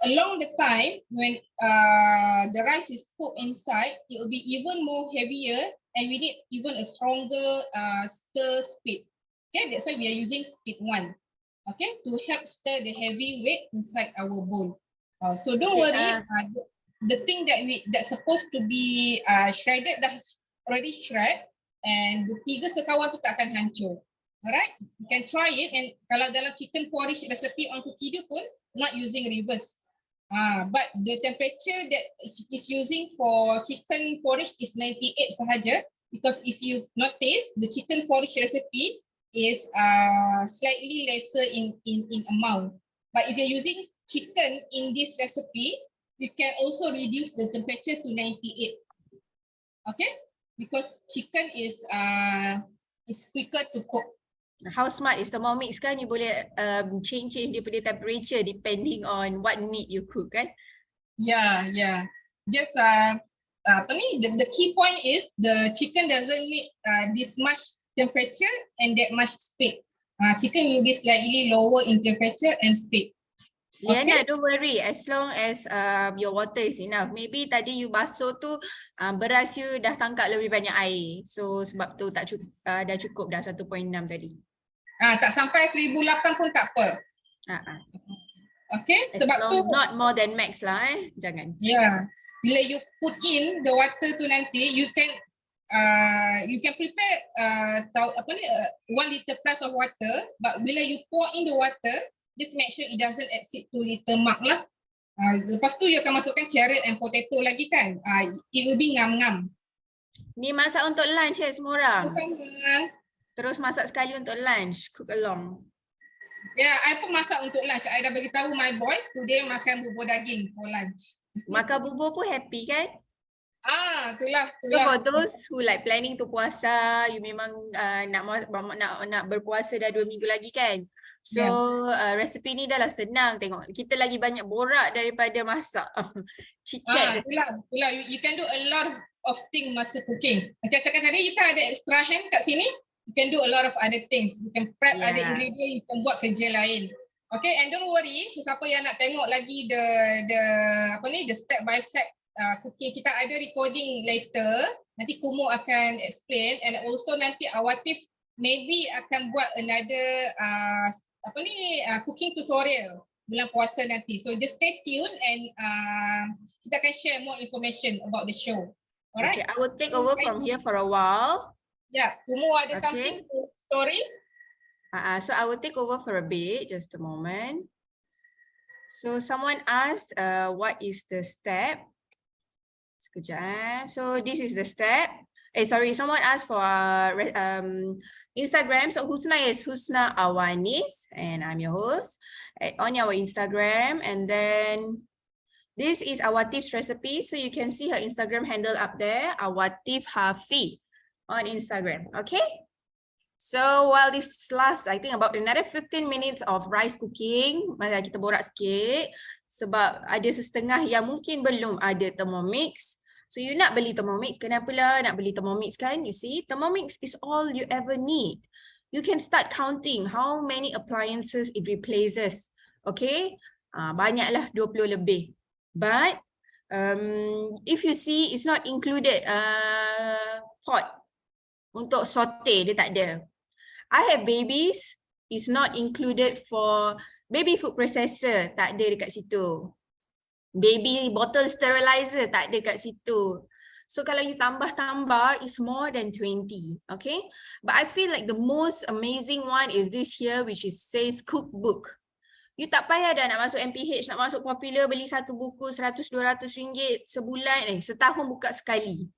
along the time when the rice is cooked inside, it will be even more heavier, and we need even a stronger stir speed. Okay, that's why we are using speed 1. Okay, to help stir the heavy weight inside our bowl. So don't worry, the thing that's supposed to be shredded dah already shred, and the 3 sekawan tu tak akan hancur. Alright, you can try it, and kalau dalam chicken porridge recipe on cookie dia pun not using reverse. But the temperature that is using for chicken porridge is 98 sahaja, because if you notice, the chicken porridge recipe is slightly lesser in amount. But if you're using chicken in this recipe, you can also reduce the temperature to 98. Okay, because chicken is quicker to cook. How smart is Thermomix kan? You boleh change dia punya temperature depending on what meat you cook kan? Yeah. Just the key point is the chicken doesn't need this much temperature and that much speed. Chicken will be slightly lower in temperature and speed. Liana, don't worry, as long as your water is enough. Maybe tadi you basuh tu beras you dah tangkap lebih banyak air. So sebab tu tak cukup, dah cukup dah 1.6 tadi. Tak sampai 1008 pun tak apa. Okay, sebab tu not more than max lah jangan. Yeah, bila you put in the water tu nanti, you can prepare 1 liter plus of water, but bila you pour in the water, just make sure it doesn't exceed 2 liter mark lah. Lepas tu you akan masukkan carrot and potato lagi kan. It will be ngam-ngam. Ni masak untuk lunch semua orang. Sama. Terus masak sekali untuk lunch, cook along. Yeah, I pun masak untuk lunch. I dah bagi tahu my boys today makan bubur daging for lunch. Makan bubur pun happy kan? Itulah. So for those who like planning to puasa, you memang nak berpuasa dah 2 minggu lagi kan. So resepi ni dah lah senang tengok. Kita lagi banyak borak daripada masak. Chit chat. Itulah. You can do a lot of things masa cooking. Macam cakap tadi, you kan ada extra hand kat sini. You can do a lot of other things. You can prep other ingredient, you can buat kerja lain. Okay, and don't worry, sesiapa yang nak tengok lagi the step by step cooking, kita ada recording later. Nanti Kumu akan explain, and also nanti Awatif maybe akan buat another cooking tutorial bulan puasa nanti. So just stay tuned and kita akan share more information about the show. Alright. Okay, I will take over from here for a while. Yeah, Kumu ada something to story? So I will take over for a bit, just a moment. So someone asked, what is the step? Sekejap. So this is the step. Someone asked for Instagram. So Husna is Husna Awanis, and I'm your host on our Instagram. And then this is Awatif's recipe. So you can see her Instagram handle up there, Awatif Hafi on Instagram. Okay. So while this lasts, I think about another 15 minutes of rice cooking, mari kita borak sikit sebab ada setengah yang mungkin belum ada Thermomix. So you nak beli Thermomix, kenapalah nak beli Thermomix kan? You see, Thermomix is all you ever need. You can start counting how many appliances it replaces. Okay, banyaklah 20 lebih. But if you see, it's not included pot. Untuk saute dia tak ada. I have babies, is not included for baby food processor, tak ada dekat situ. Baby bottle sterilizer, tak ada dekat situ. So kalau you tambah-tambah, it's more than 20, okay? But I feel like the most amazing one is this here, which is says cookbook. You tak payah dah nak masuk MPH, nak masuk Popular, beli satu buku 100-200 ringgit sebulan, setahun buka sekali.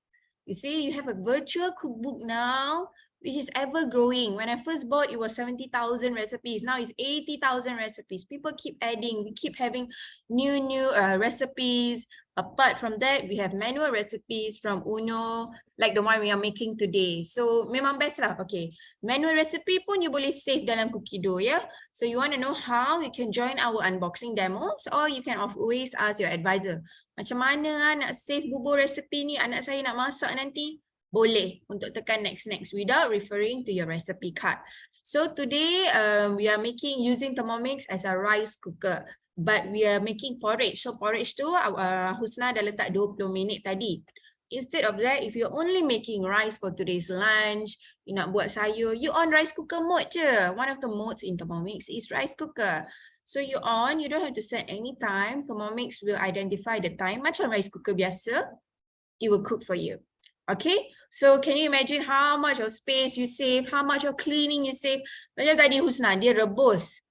You see, you have a virtual cookbook now, which is ever growing. When I first bought, it was 70,000 recipes. Now it's 80,000 recipes. People keep adding. We keep having new recipes. Apart from that, we have manual recipes from Uno, like the one we are making today. So memang best lah. Okay, manual recipe pun you boleh save dalam Cookido, yeah. So you want to know how, you can join our unboxing demos, or you can always ask your advisor. Macam mana nak save bubur resipi ni, anak saya nak masak nanti? Boleh untuk tekan next without referring to your recipe card. So today we are using Thermomix as a rice cooker, but we are making porridge. So porridge tu Husna dah letak 20 minit tadi. Instead of that, if you're only making rice for today's lunch, you nak buat sayur, you on rice cooker mode je. One of the modes in Thermomix is rice cooker. So you on, you don't have to set any time. Thermomix will identify the time. Macam rice cooker biasa, it will cook for you. Okay, so can you imagine how much of space you save, how much of cleaning you save? Macam tadi Husna, dia rebus.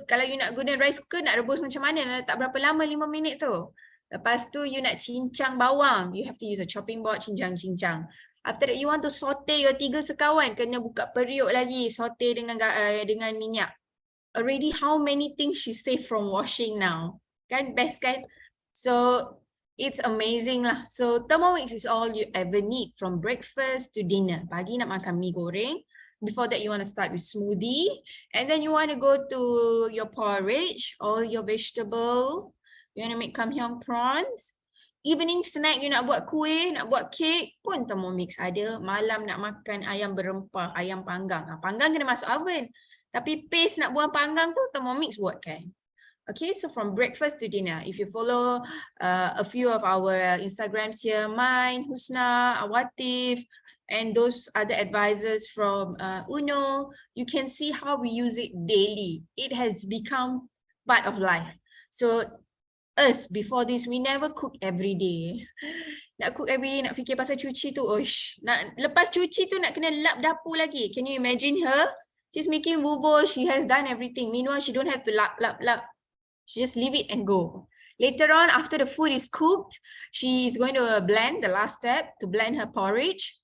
Kalau you nak guna rice cooker, nak rebus macam mana? Tak berapa lama, 5 minit tu. Lepas tu you nak cincang bawang, you have to use a chopping board, cincang. After that, you want to saute your 3 sekawan, kena buka periuk lagi, saute dengan minyak. Already how many things she saved from washing now. Kan, best kan? So it's amazing lah. So Thermomix is all you ever need from breakfast to dinner. Pagi nak makan mi goreng. Before that, you want to start with smoothie. And then you want to go to your porridge or your vegetable. You want to make kamhyang prawns. Evening snack, you nak buat kuih, nak buat cake pun Thermomix ada. Malam nak makan ayam berempah, ayam panggang. Panggang kena masuk oven. Tapi paste nak buang panggang tu Thermomix buat kan. Okay, so from breakfast to dinner, if you follow a few of our Instagrams here, mine, Husna, Awatif, and those other advisors from Uno, you can see how we use it daily. It has become part of life. So us, before this, we never cook every day. Nak cook every day, nak fikir pasal cuci tu, nak lepas cuci tu nak kena lap dapur lagi. Can you imagine her? She's making bubur, she has done everything. Meanwhile, she don't have to lap. She just leave it and go. Later on, after the food is cooked, she's going to blend, the last step, to blend her porridge.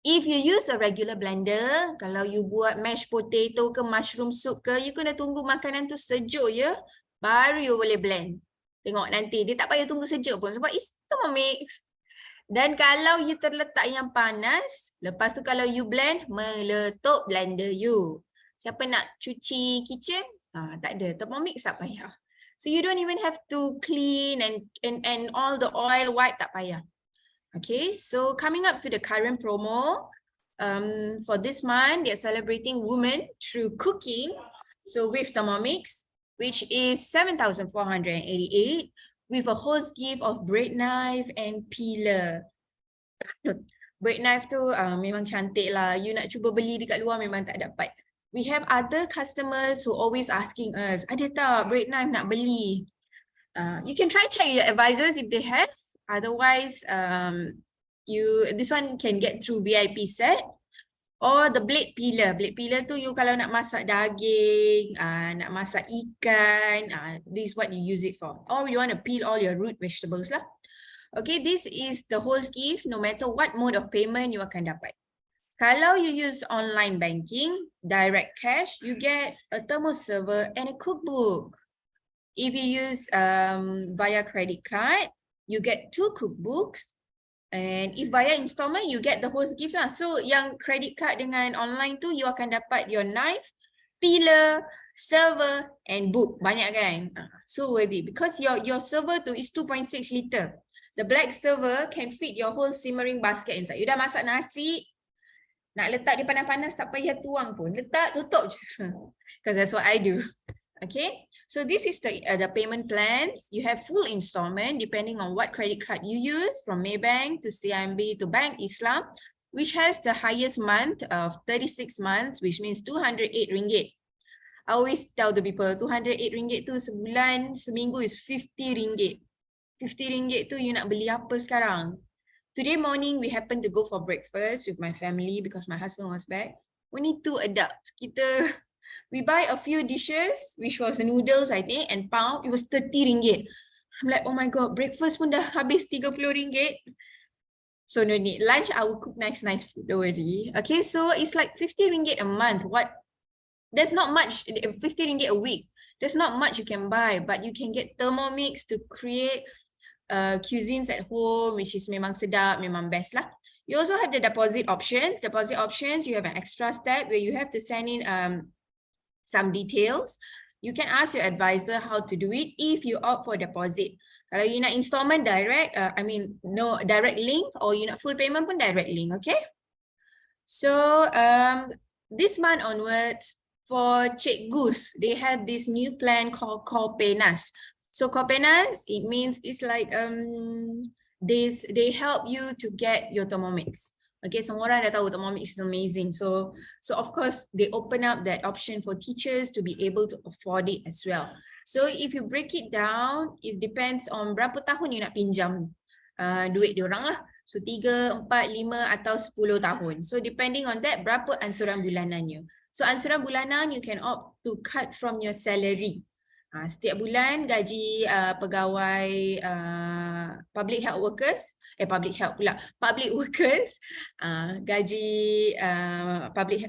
If you use a regular blender, kalau you buat mashed potato ke mushroom soup ke, you kena tunggu makanan tu sejuk ya, baru you boleh blend. Tengok nanti, dia tak payah tunggu sejuk pun sebab it's Thermomix. Dan kalau you terletak yang panas, lepas tu kalau you blend, meletup blender you. Siapa nak cuci kitchen? Tak ada, Thermomix tak payah. So you don't even have to clean and all the oil wipe, tak payah. Okay, so coming up to the current promo, for this month, they're celebrating women through cooking. So with Thermomix, which is 7,488, with a host gift of bread knife and peeler. Bread knife tu memang cantik lah. You nak cuba beli dekat luar memang tak dapat. We have other customers who always asking us, ada tak bread knife nak beli? You can try check your advisors if they have. Otherwise, this one can get through VIP set. Or the blade peeler. Blade peeler tu you kalau nak masak daging, nak masak ikan, this is what you use it for. Or you want to peel all your root vegetables lah. Okay, this is the whole gift no matter what mode of payment you akan dapat. Kalau you use online banking, direct cash, you get a thermo server and a cookbook. If you use via credit card, you get 2 cookbooks. And if via installment, you get the host gift lah. So yang credit card dengan online tu, you akan dapat your knife, peeler, server and book. Banyak kan? So worth it. Because your server tu is 2.6 liter. The black server can fit your whole simmering basket inside. You dah masak nasi, nak letak di panas-panas tak payah tuang pun. Letak, tutup je. Because that's what I do. Okay, so this is the payment plans. You have full installment depending on what credit card you use, from Maybank to CIMB to Bank Islam, which has the highest month of 36 months, which means 208 ringgit. I always tell the people, 208 ringgit tu sebulan, seminggu is 50 ringgit. 50 ringgit tu you nak beli apa sekarang? Today morning we happened to go for breakfast with my family because my husband was back. Only 2 adults. We buy a few dishes, which was noodles, I think, and pound. It was 30 ringgit. I'm like, oh my God, breakfast pun dah habis 30 ringgit. So no need. Lunch, I will cook nice food, don't worry. Okay, so it's like 50 ringgit a month. There's not much, 50 ringgit a week. There's not much you can buy, but you can get Thermomix to create cuisines at home, which is memang sedap, memang best lah. You also have the deposit options. Deposit options, you have an extra step where you have to send in some details. You can ask your advisor how to do it if you opt for deposit. Kalau you nak installment direct, no direct link, or you nak full payment pun direct link, okay? So this month onwards, for Cikgus, they have this new plan called Kopenas. So Kopenas, it means it's like they help you to get your Thermomix. Okay, semua orang dah tahu Thermomix is amazing. So of course, they open up that option for teachers to be able to afford it as well. So if you break it down, it depends on berapa tahun you nak pinjam duit diorang lah. So 3, 4, 5 atau 10 tahun. So depending on that, berapa ansuran bulanannya. So ansuran bulanan, you can opt to cut from your salary. Setiap bulan gaji pegawai public workers, gaji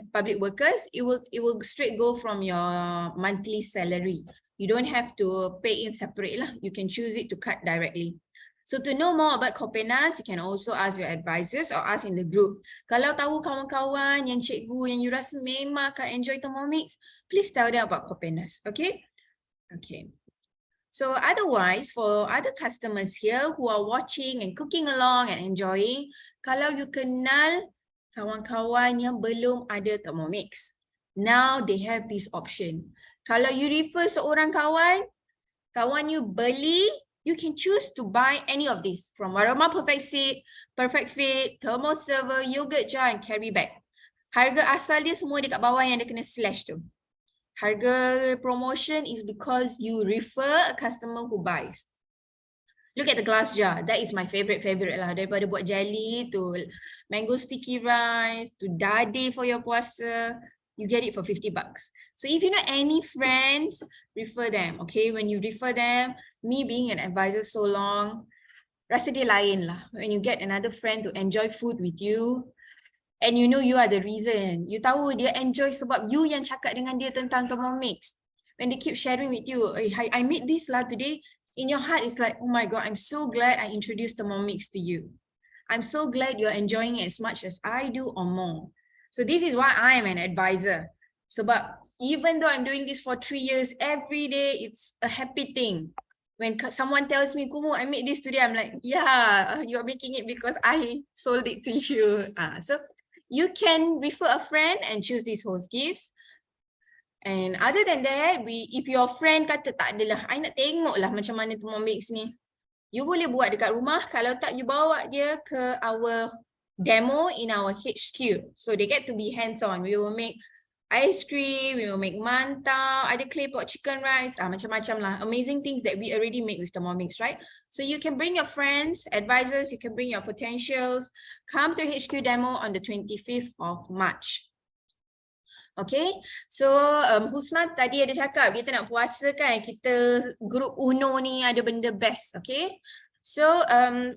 public workers, it will straight go from your monthly salary. You don't have to pay in separate lah. You can choose it to cut directly. So to know more about Kopenas, you can also ask your advisors or ask in the group. Kalau tahu kawan-kawan yang cikgu yang you rasa memang akan enjoy Thermomix, please tell them about Kopenas, okay? Okay. So otherwise, for other customers here who are watching and cooking along and enjoying, kalau you kenal kawan-kawan yang belum ada Thermomix, now they have this option. Kalau you refer seorang kawan you beli, you can choose to buy any of these from Aroma Perfect Fit, Thermo Server, Yogurt Jar and Carry Bag. Harga asal dia semua dekat bawah yang dia kena slash tu. Harga promotion is because you refer a customer who buys. Look at the glass jar. That is my favorite lah. Daripada buat jelly to mango sticky rice to dade for your puasa, you get it for 50 bucks. So if you know any friends, refer them. Okay, when you refer them, me being an advisor so long, rasa dia lain lah. When you get another friend to enjoy food with you, and you know you are the reason. You tahu dia enjoy sebab you yang cakap dengan dia tentang Thermomix. When they keep sharing with you, I made this lah today, in your heart, it's like, oh my God, I'm so glad I introduced Thermomix to you. I'm so glad you're enjoying it as much as I do or more. So this is why I am an advisor. So, but even though I'm doing this for 3 years, every day it's a happy thing. When someone tells me, Kumu, I made this today, I'm like, yeah, you're making it because I sold it to you. So you can refer a friend and choose these host gifts. And other than that, if your friend kata tak adalah, I nak tengok lah macam mana Thermomix ni. You boleh buat dekat rumah, kalau tak you bawa dia ke our demo in our HQ. So they get to be hands-on. We will make ice cream, we will make mantau, ada claypot chicken rice, macam-macam lah. Amazing things that we already make with Thermomix, right? So you can bring your friends, advisors, you can bring your potentials. Come to HQ demo on the 25th of March. Okay, so Husna tadi ada cakap kita nak puasa kan, kita grup Uno ni ada benda best, okay? So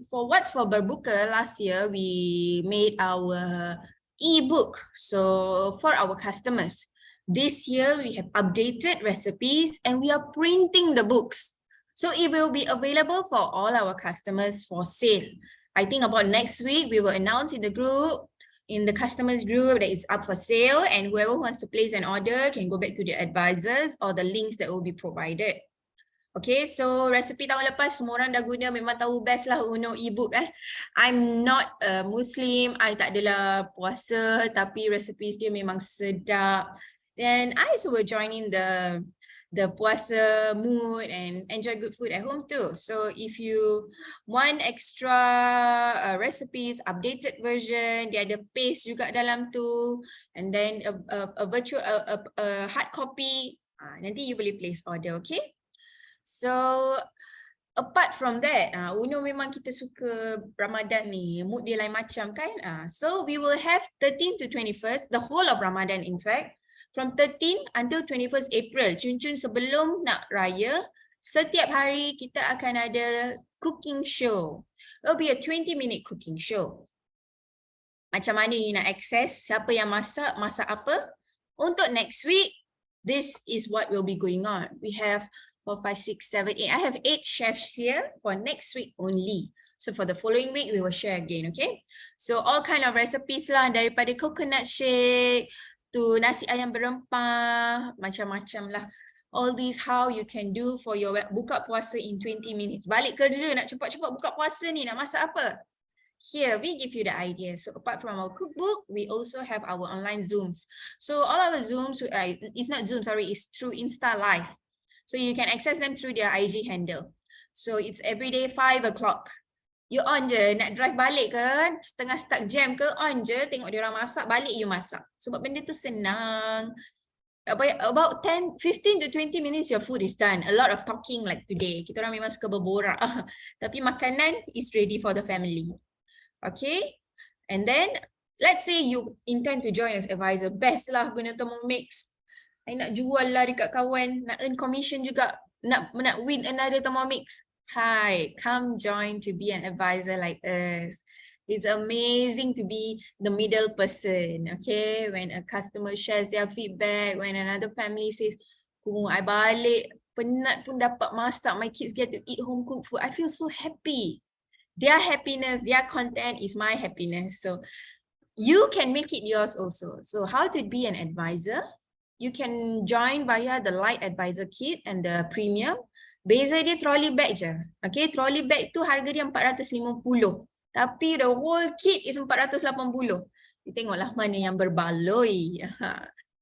for berbuka last year we made our e-book so for our customers. This year we have updated recipes and we are printing the books. So it will be available for all our customers for sale. I think about next week we will announce in the group, in the customers group, that is up for sale, and whoever wants to place an order can go back to the advisors or the links that will be provided. Okay, so resipi tahun lepas semua orang dah guna, memang tahu best lah Uno e-book. I'm not a Muslim, I tak adalah puasa, tapi recipes dia memang sedap. And I also will join in the puasa mood and enjoy good food at home too. So if you want extra recipes, updated version, dia ada paste juga dalam tu, and then a virtual hard copy, nanti you boleh place order, okay? So apart from that, Uno memang kita suka Ramadan ni, mood dia lain macam kan? So we will have 13 to 21st, the whole of Ramadan in fact. From 13 until 21st April, cun-cun sebelum nak raya, setiap hari kita akan ada cooking show. It will be a 20-minute cooking show. Macam mana you nak access, siapa yang masak, masak apa. Untuk next week, this is what will be going on. We have 4, 5, 6, 7, 8. I have 8 chefs here for next week only. So for the following week, we will share again, okay? So all kind of recipes lah, daripada coconut shake, to nasi ayam berempah, macam-macam lah. All these how you can do for your buka puasa in 20 minutes. Balik kerja nak cepat-cepat buka puasa ni, nak masak apa? Here, we give you the idea. So apart from our cookbook, we also have our online Zooms. So all our Zooms, it's not Zoom, sorry, it's through Insta Live. So you can access them through their IG handle. So it's every day 5 o'clock. You on je, nak drive balik ke, setengah stuck jam ke, on je, tengok dia orang masak, balik you masak. Sebab benda tu senang. About 15 to 20 minutes your food is done. A lot of talking like today. Kita orang memang suka berborak. Tapi makanan is ready for the family. Okay? And then, let's say you intend to join as advisor. Best lah guna Thermomix. I nak jual lah dekat kawan, nak earn commission juga, nak win another Thermomix. Hi, come join to be an advisor like us. It's amazing to be the middle person, okay? When a customer shares their feedback, when another family says, Kumu, I balik, penat pun dapat masak, my kids get to eat home cooked food. I feel so happy. Their happiness, their content is my happiness. So you can make it yours also. So how to be an advisor? You can join via the Light Advisor Kit and the Premium. Beza dia trolley bag je. Okay, trolley bag tu harga dia 450. Tapi the whole kit is 480. You tengoklah mana yang berbaloi.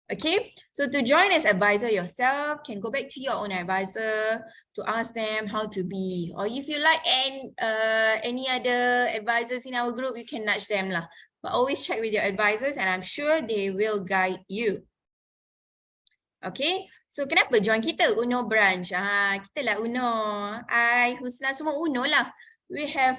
Okay, so to join as advisor yourself, can go back to your own advisor to ask them how to be. Or if you like any other advisors in our group, you can nudge them lah. But always check with your advisors and I'm sure they will guide you. Okay, so kenapa join kita Uno branch? Kita lah Uno. Husna semua Uno lah. We have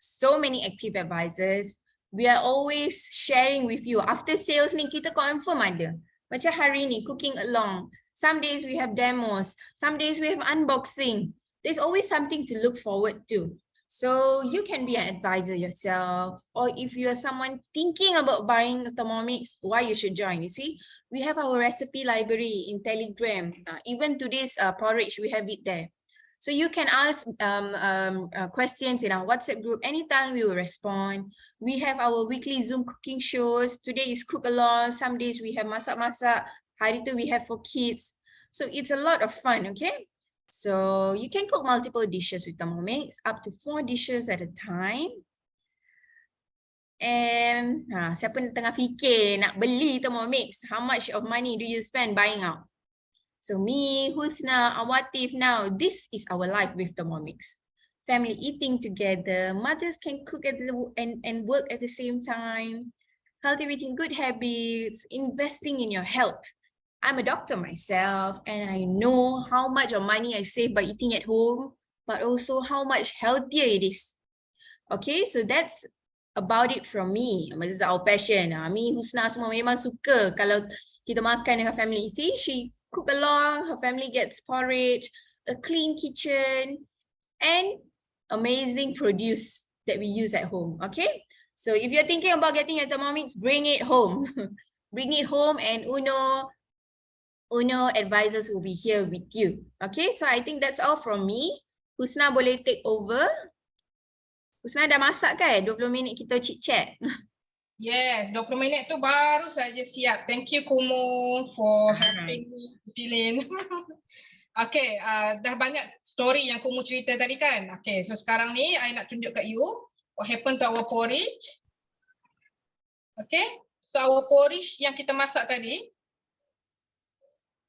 so many active advisors. We are always sharing with you. After sales ni kita confirm ada. Macam hari ni cooking along. Some days we have demos. Some days we have unboxing. There's always something to look forward to. So you can be an advisor yourself, or if you are someone thinking about buying Thermomix, why you should join. You see, we have our recipe library in Telegram. Even today's porridge, we have it there. So you can ask questions in our WhatsApp group. Anytime we will respond. We have our weekly Zoom cooking shows. Today is cook along. Some days we have masak-masak. Hari tu we have for kids. So it's a lot of fun, okay? So you can cook multiple dishes with Thermomix, up to 4 dishes at a time. And siapa tengah fikir nak beli Thermomix, how much of money do you spend buying out? So me, Husna, Awatif, now this is our life with Thermomix. Family eating together, mothers can cook and work at the same time, cultivating good habits, investing in your health. I'm a doctor myself and I know how much of money I save by eating at home, but also how much healthier it is. Okay, so that's about it from me. This is our passion. Me, Husna semua memang suka kalau kita makan dengan family. See, she cook along, her family gets porridge, a clean kitchen, and amazing produce that we use at home, okay? So if you're thinking about getting a Thermomix, bring it home. Bring it home and Uno advisors will be here with you. Okay, so I think that's all from me. Husna boleh take over. Husna dah masak kan? 20 minit kita chit-chat. Yes, 20 minit tu baru saja siap. Thank you Kumu for helping me fill in. Okay, dah banyak story yang Kumu cerita tadi kan. Okay, so sekarang ni I nak tunjuk kat you what happened to our porridge. Okay, so our porridge yang kita masak tadi,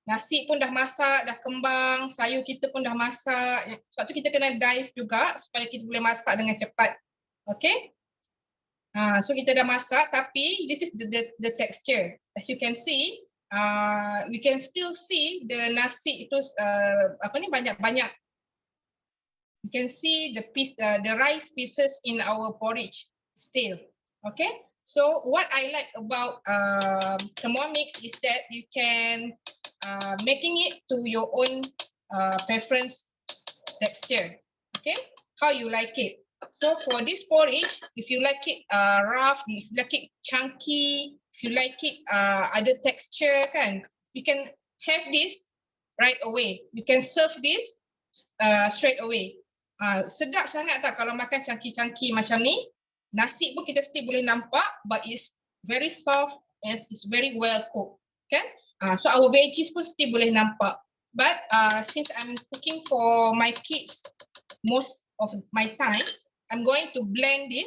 nasi pun dah masak, dah kembang, sayur kita pun dah masak. Sebab tu kita kena dice juga supaya kita boleh masak dengan cepat. Okay. So kita dah masak, tapi this is the texture. As you can see, we can still see the nasi itu banyak-banyak. You can see the rice pieces in our porridge still. Okay. So what I like about Thermomix is that you can making it to your own preference texture. Okay, how you like it. So for this porridge, if you like it rough, if you like it chunky, if you like it other texture kan, you can have this right away. You can serve this straight away. Sedap sangat tak kalau makan chunky-chunky macam ni. Nasi pun kita still boleh nampak, but it's very soft and it's very well cooked. Kan? So our veggies pun still boleh nampak. But since I'm cooking for my kids most of my time, I'm going to blend this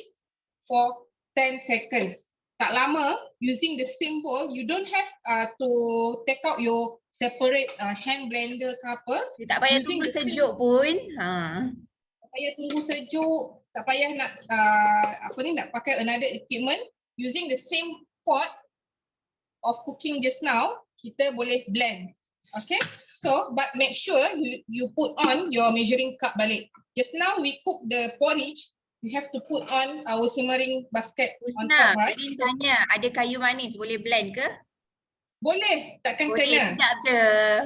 for 10 seconds. Tak lama, using the same bowl, you don't have to take out your separate hand blender ke apa. Tak payah tunggu sejuk pun. Tak payah tunggu sejuk, tak payah nak nak pakai another equipment. Using the same pot of cooking just now, kita boleh blend. Okay, so but make sure you put on your measuring cup balik. Just now we cook the porridge, we have to put on our simmering basket on top, right? Jadi tanya, ada kayu manis boleh blend ke? Boleh, takkan boleh, kena. Sekejap je,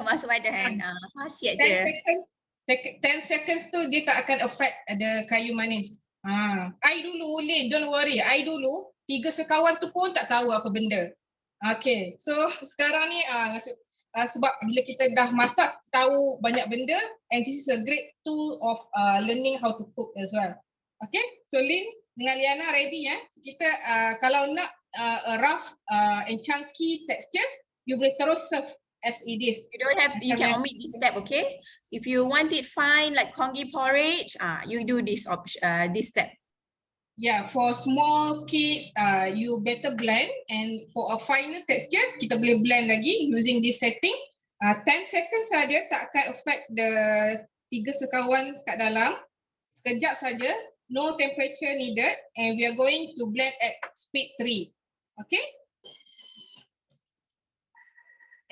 masuk badan. Khasiat 10 je. seconds, 10 seconds tu dia tak akan affect ada kayu manis. I dulu, Lin, don't worry. I dulu, 3 sekawan tu pun tak tahu apa benda. Okay, so sekarang ni sebab bila kita dah masak, tahu banyak benda, and this is a great tool of learning how to cook as well. Okay, so Lin dengan Liana ready ya. So kita kalau nak a rough and chunky texture, you boleh terus serve as it is. You don't have, you can omit this step, okay? If you want it fine like congee porridge, you do this option, this step. Yeah, for small kids, you better blend, and for a finer texture, kita boleh blend lagi using this setting. 10 seconds saja, tak akan affect the 3 sekawan kat dalam. Sekejap saja, no temperature needed, and we are going to blend at speed 3. Okay?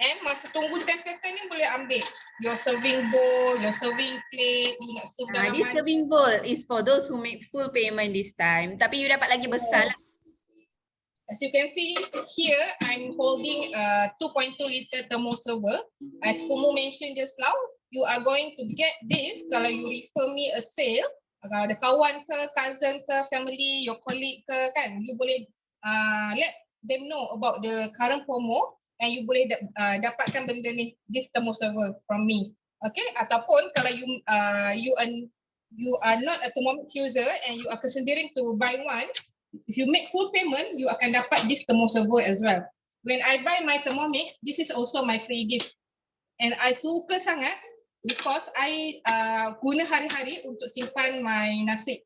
And masa tunggu 10 second ni boleh ambil your serving bowl, your serving plate, you nak serve dalam This serving bowl is for those who make full payment this time. Tapi you dapat lagi besar lah. As you can see here, I'm holding a 2.2 liter thermoserver. As Kumu mentioned just now, you are going to get this kalau you refer me a sale. Kalau ada kawan ke, cousin ke, family, your colleague ke kan, you boleh let them know about the current promo, and you boleh dapatkan benda ni, this thermoserver from me. Okay, ataupun kalau you are not a Thermomix user and you are considering to buy one, if you make full payment, you akan dapat this thermo server as well. When I buy my Thermomix, this is also my free gift. And I suka sangat because I guna hari-hari untuk simpan my nasi.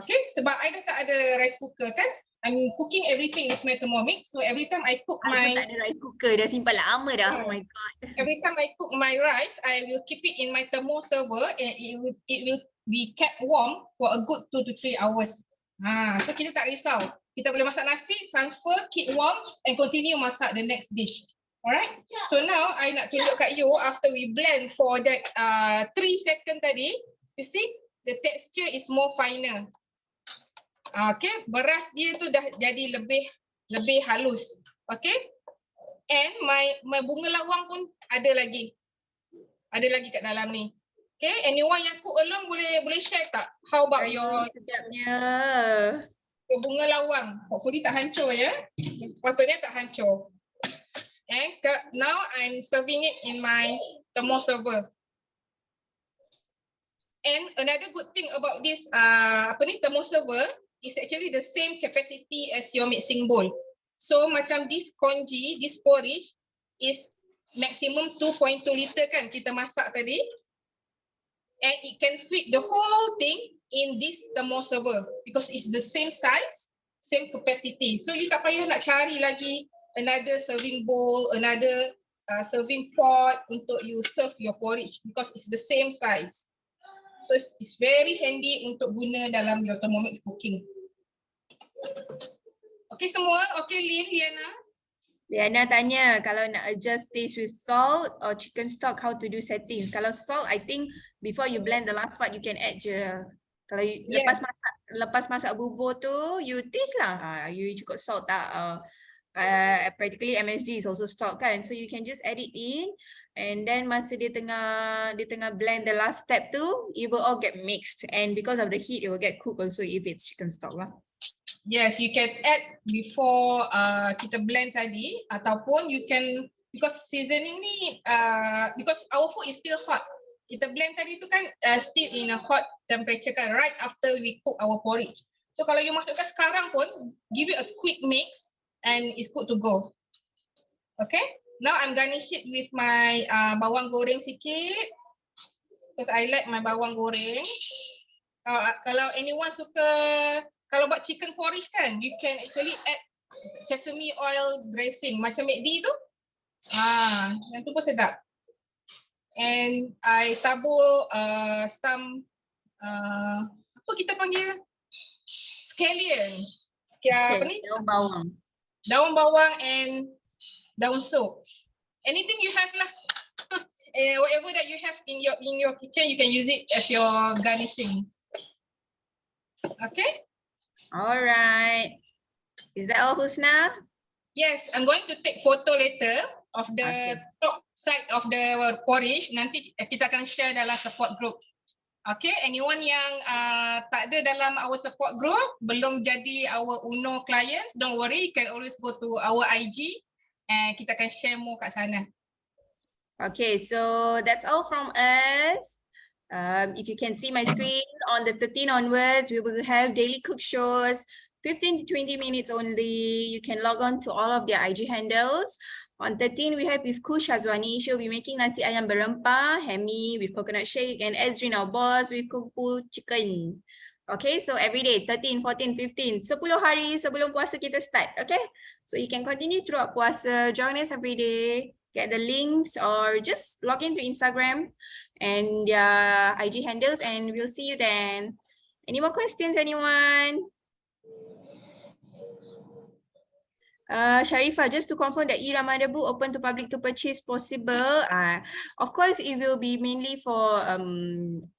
Okay, sebab I dah tak ada rice cooker kan. I'm cooking everything with my Thermomix. So every time I cook I pun tak ada rice cooker, dah simpan lama dah. Oh my god. Every time I cook my rice, I will keep it in my thermo server and it will be kept warm for a good 2 to 3 hours. So kita tak risau. Kita boleh masak nasi, transfer, keep warm and continue masak the next dish. Alright? So now I nak tunjuk kat you after we blend for that 3 second tadi, you see the texture is more finer. Okay, beras dia tu dah jadi lebih halus. Okay? And my bunga lawang pun ada lagi kat dalam ni. Okay, anyone yang cook along boleh share tak? How about your bunga lawang? Hopefully tak hancur ya. Sepatutnya tak hancur. And now I'm serving it in my thermo server. And another good thing about this thermo server is actually the same capacity as your mixing bowl. So macam this congee, this porridge is maximum 2.2 liter kan kita masak tadi. And it can fit the whole thing in this thermo server because it's the same size, same capacity. So you tak payah nak cari lagi another serving bowl, another serving pot untuk you serve your porridge because it's the same size. So it's very handy untuk guna dalam your Thermomix cooking. Okay semua? Okay Lynn, Liana? Liana tanya kalau nak adjust taste with salt or chicken stock, how to do settings. Kalau salt, I think before you blend the last part, you can add je. Kalau lepas masak bubur tu, you taste lah. You cukup salt tak? Practically MSG is also stock kan, so you can just add it in, and then masa dia tengah blend the last step tu, it will all get mixed, and because of the heat, it will get cooked also if it's chicken stock lah. Yes, you can add before kita blend tadi, ataupun you can, because seasoning ni, because our food is still hot. Kita blend tadi tu kan still in a hot temperature kan, right after we cook our porridge. So kalau you masukkan sekarang pun, give it a quick mix and it's good to go. Okay, now I'm garnish it with my bawang goreng sikit because I like my bawang goreng. Kalau anyone suka, kalau buat chicken porridge kan, you can actually add sesame oil dressing macam McD tu. Yang tu pun sedap. And I tabur some apa kita panggil scallion. Apa ni? Daun bawang and daun sup. Anything you have lah. Whatever that you have in your kitchen, you can use it as your garnishing. Okay? Alright. Is that all, Husna? Yes, I'm going to take photo later of the top side of the porridge. Nanti kita akan share dalam support group. Okay, anyone yang tak ada dalam our support group, belum jadi our UNO clients, don't worry, you can always go to our IG and kita akan share more kat sana. Okay, so that's all from us. If you can see my screen, on the 13 onwards, we will have daily cook shows, 15 to 20 minutes only. You can log on to all of their IG handles. On 13, we have with Kush Azwani. She'll be making nasi ayam berempah, Hemi with coconut shake, and Ezrin, our boss, with Kumu chicken. Okay, so every day, 13, 14, 15, 10 hari sebelum puasa kita start. Okay, so you can continue throughout puasa, join us every day, get the links, or just log into Instagram and their IG handles, and we'll see you then. Any more questions, anyone? Sharifah, just to confirm that e-Ramadan book open to public to purchase possible. Of course, it will be mainly for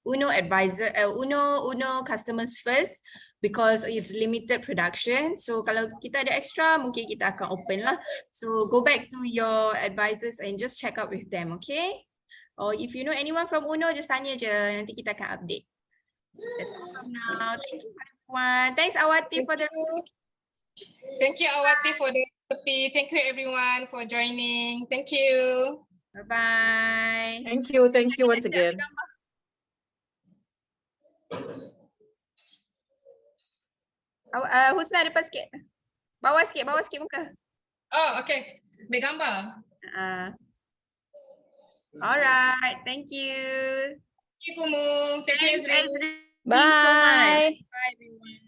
UNO advisor, UNO customers first, because it's limited production. So kalau kita ada extra, mungkin kita akan open lah. So go back to your advisors and just check out with them, okay? Or if you know anyone from UNO, just tanya je, nanti kita akan update. That's all from now. Thank you everyone. Thanks Awati for the. Thank you, Awati, for the recipe. Thank you, everyone, for joining. Thank you. Bye-bye. Thank you once again. Husna depan sikit. Bawah sikit muka. Oh, okay. Ambil gambar. Alright, thank you. Thank you, Kumu. Thank you, Thanks, Ezri. Ezri. So much. Bye. Bye, everyone.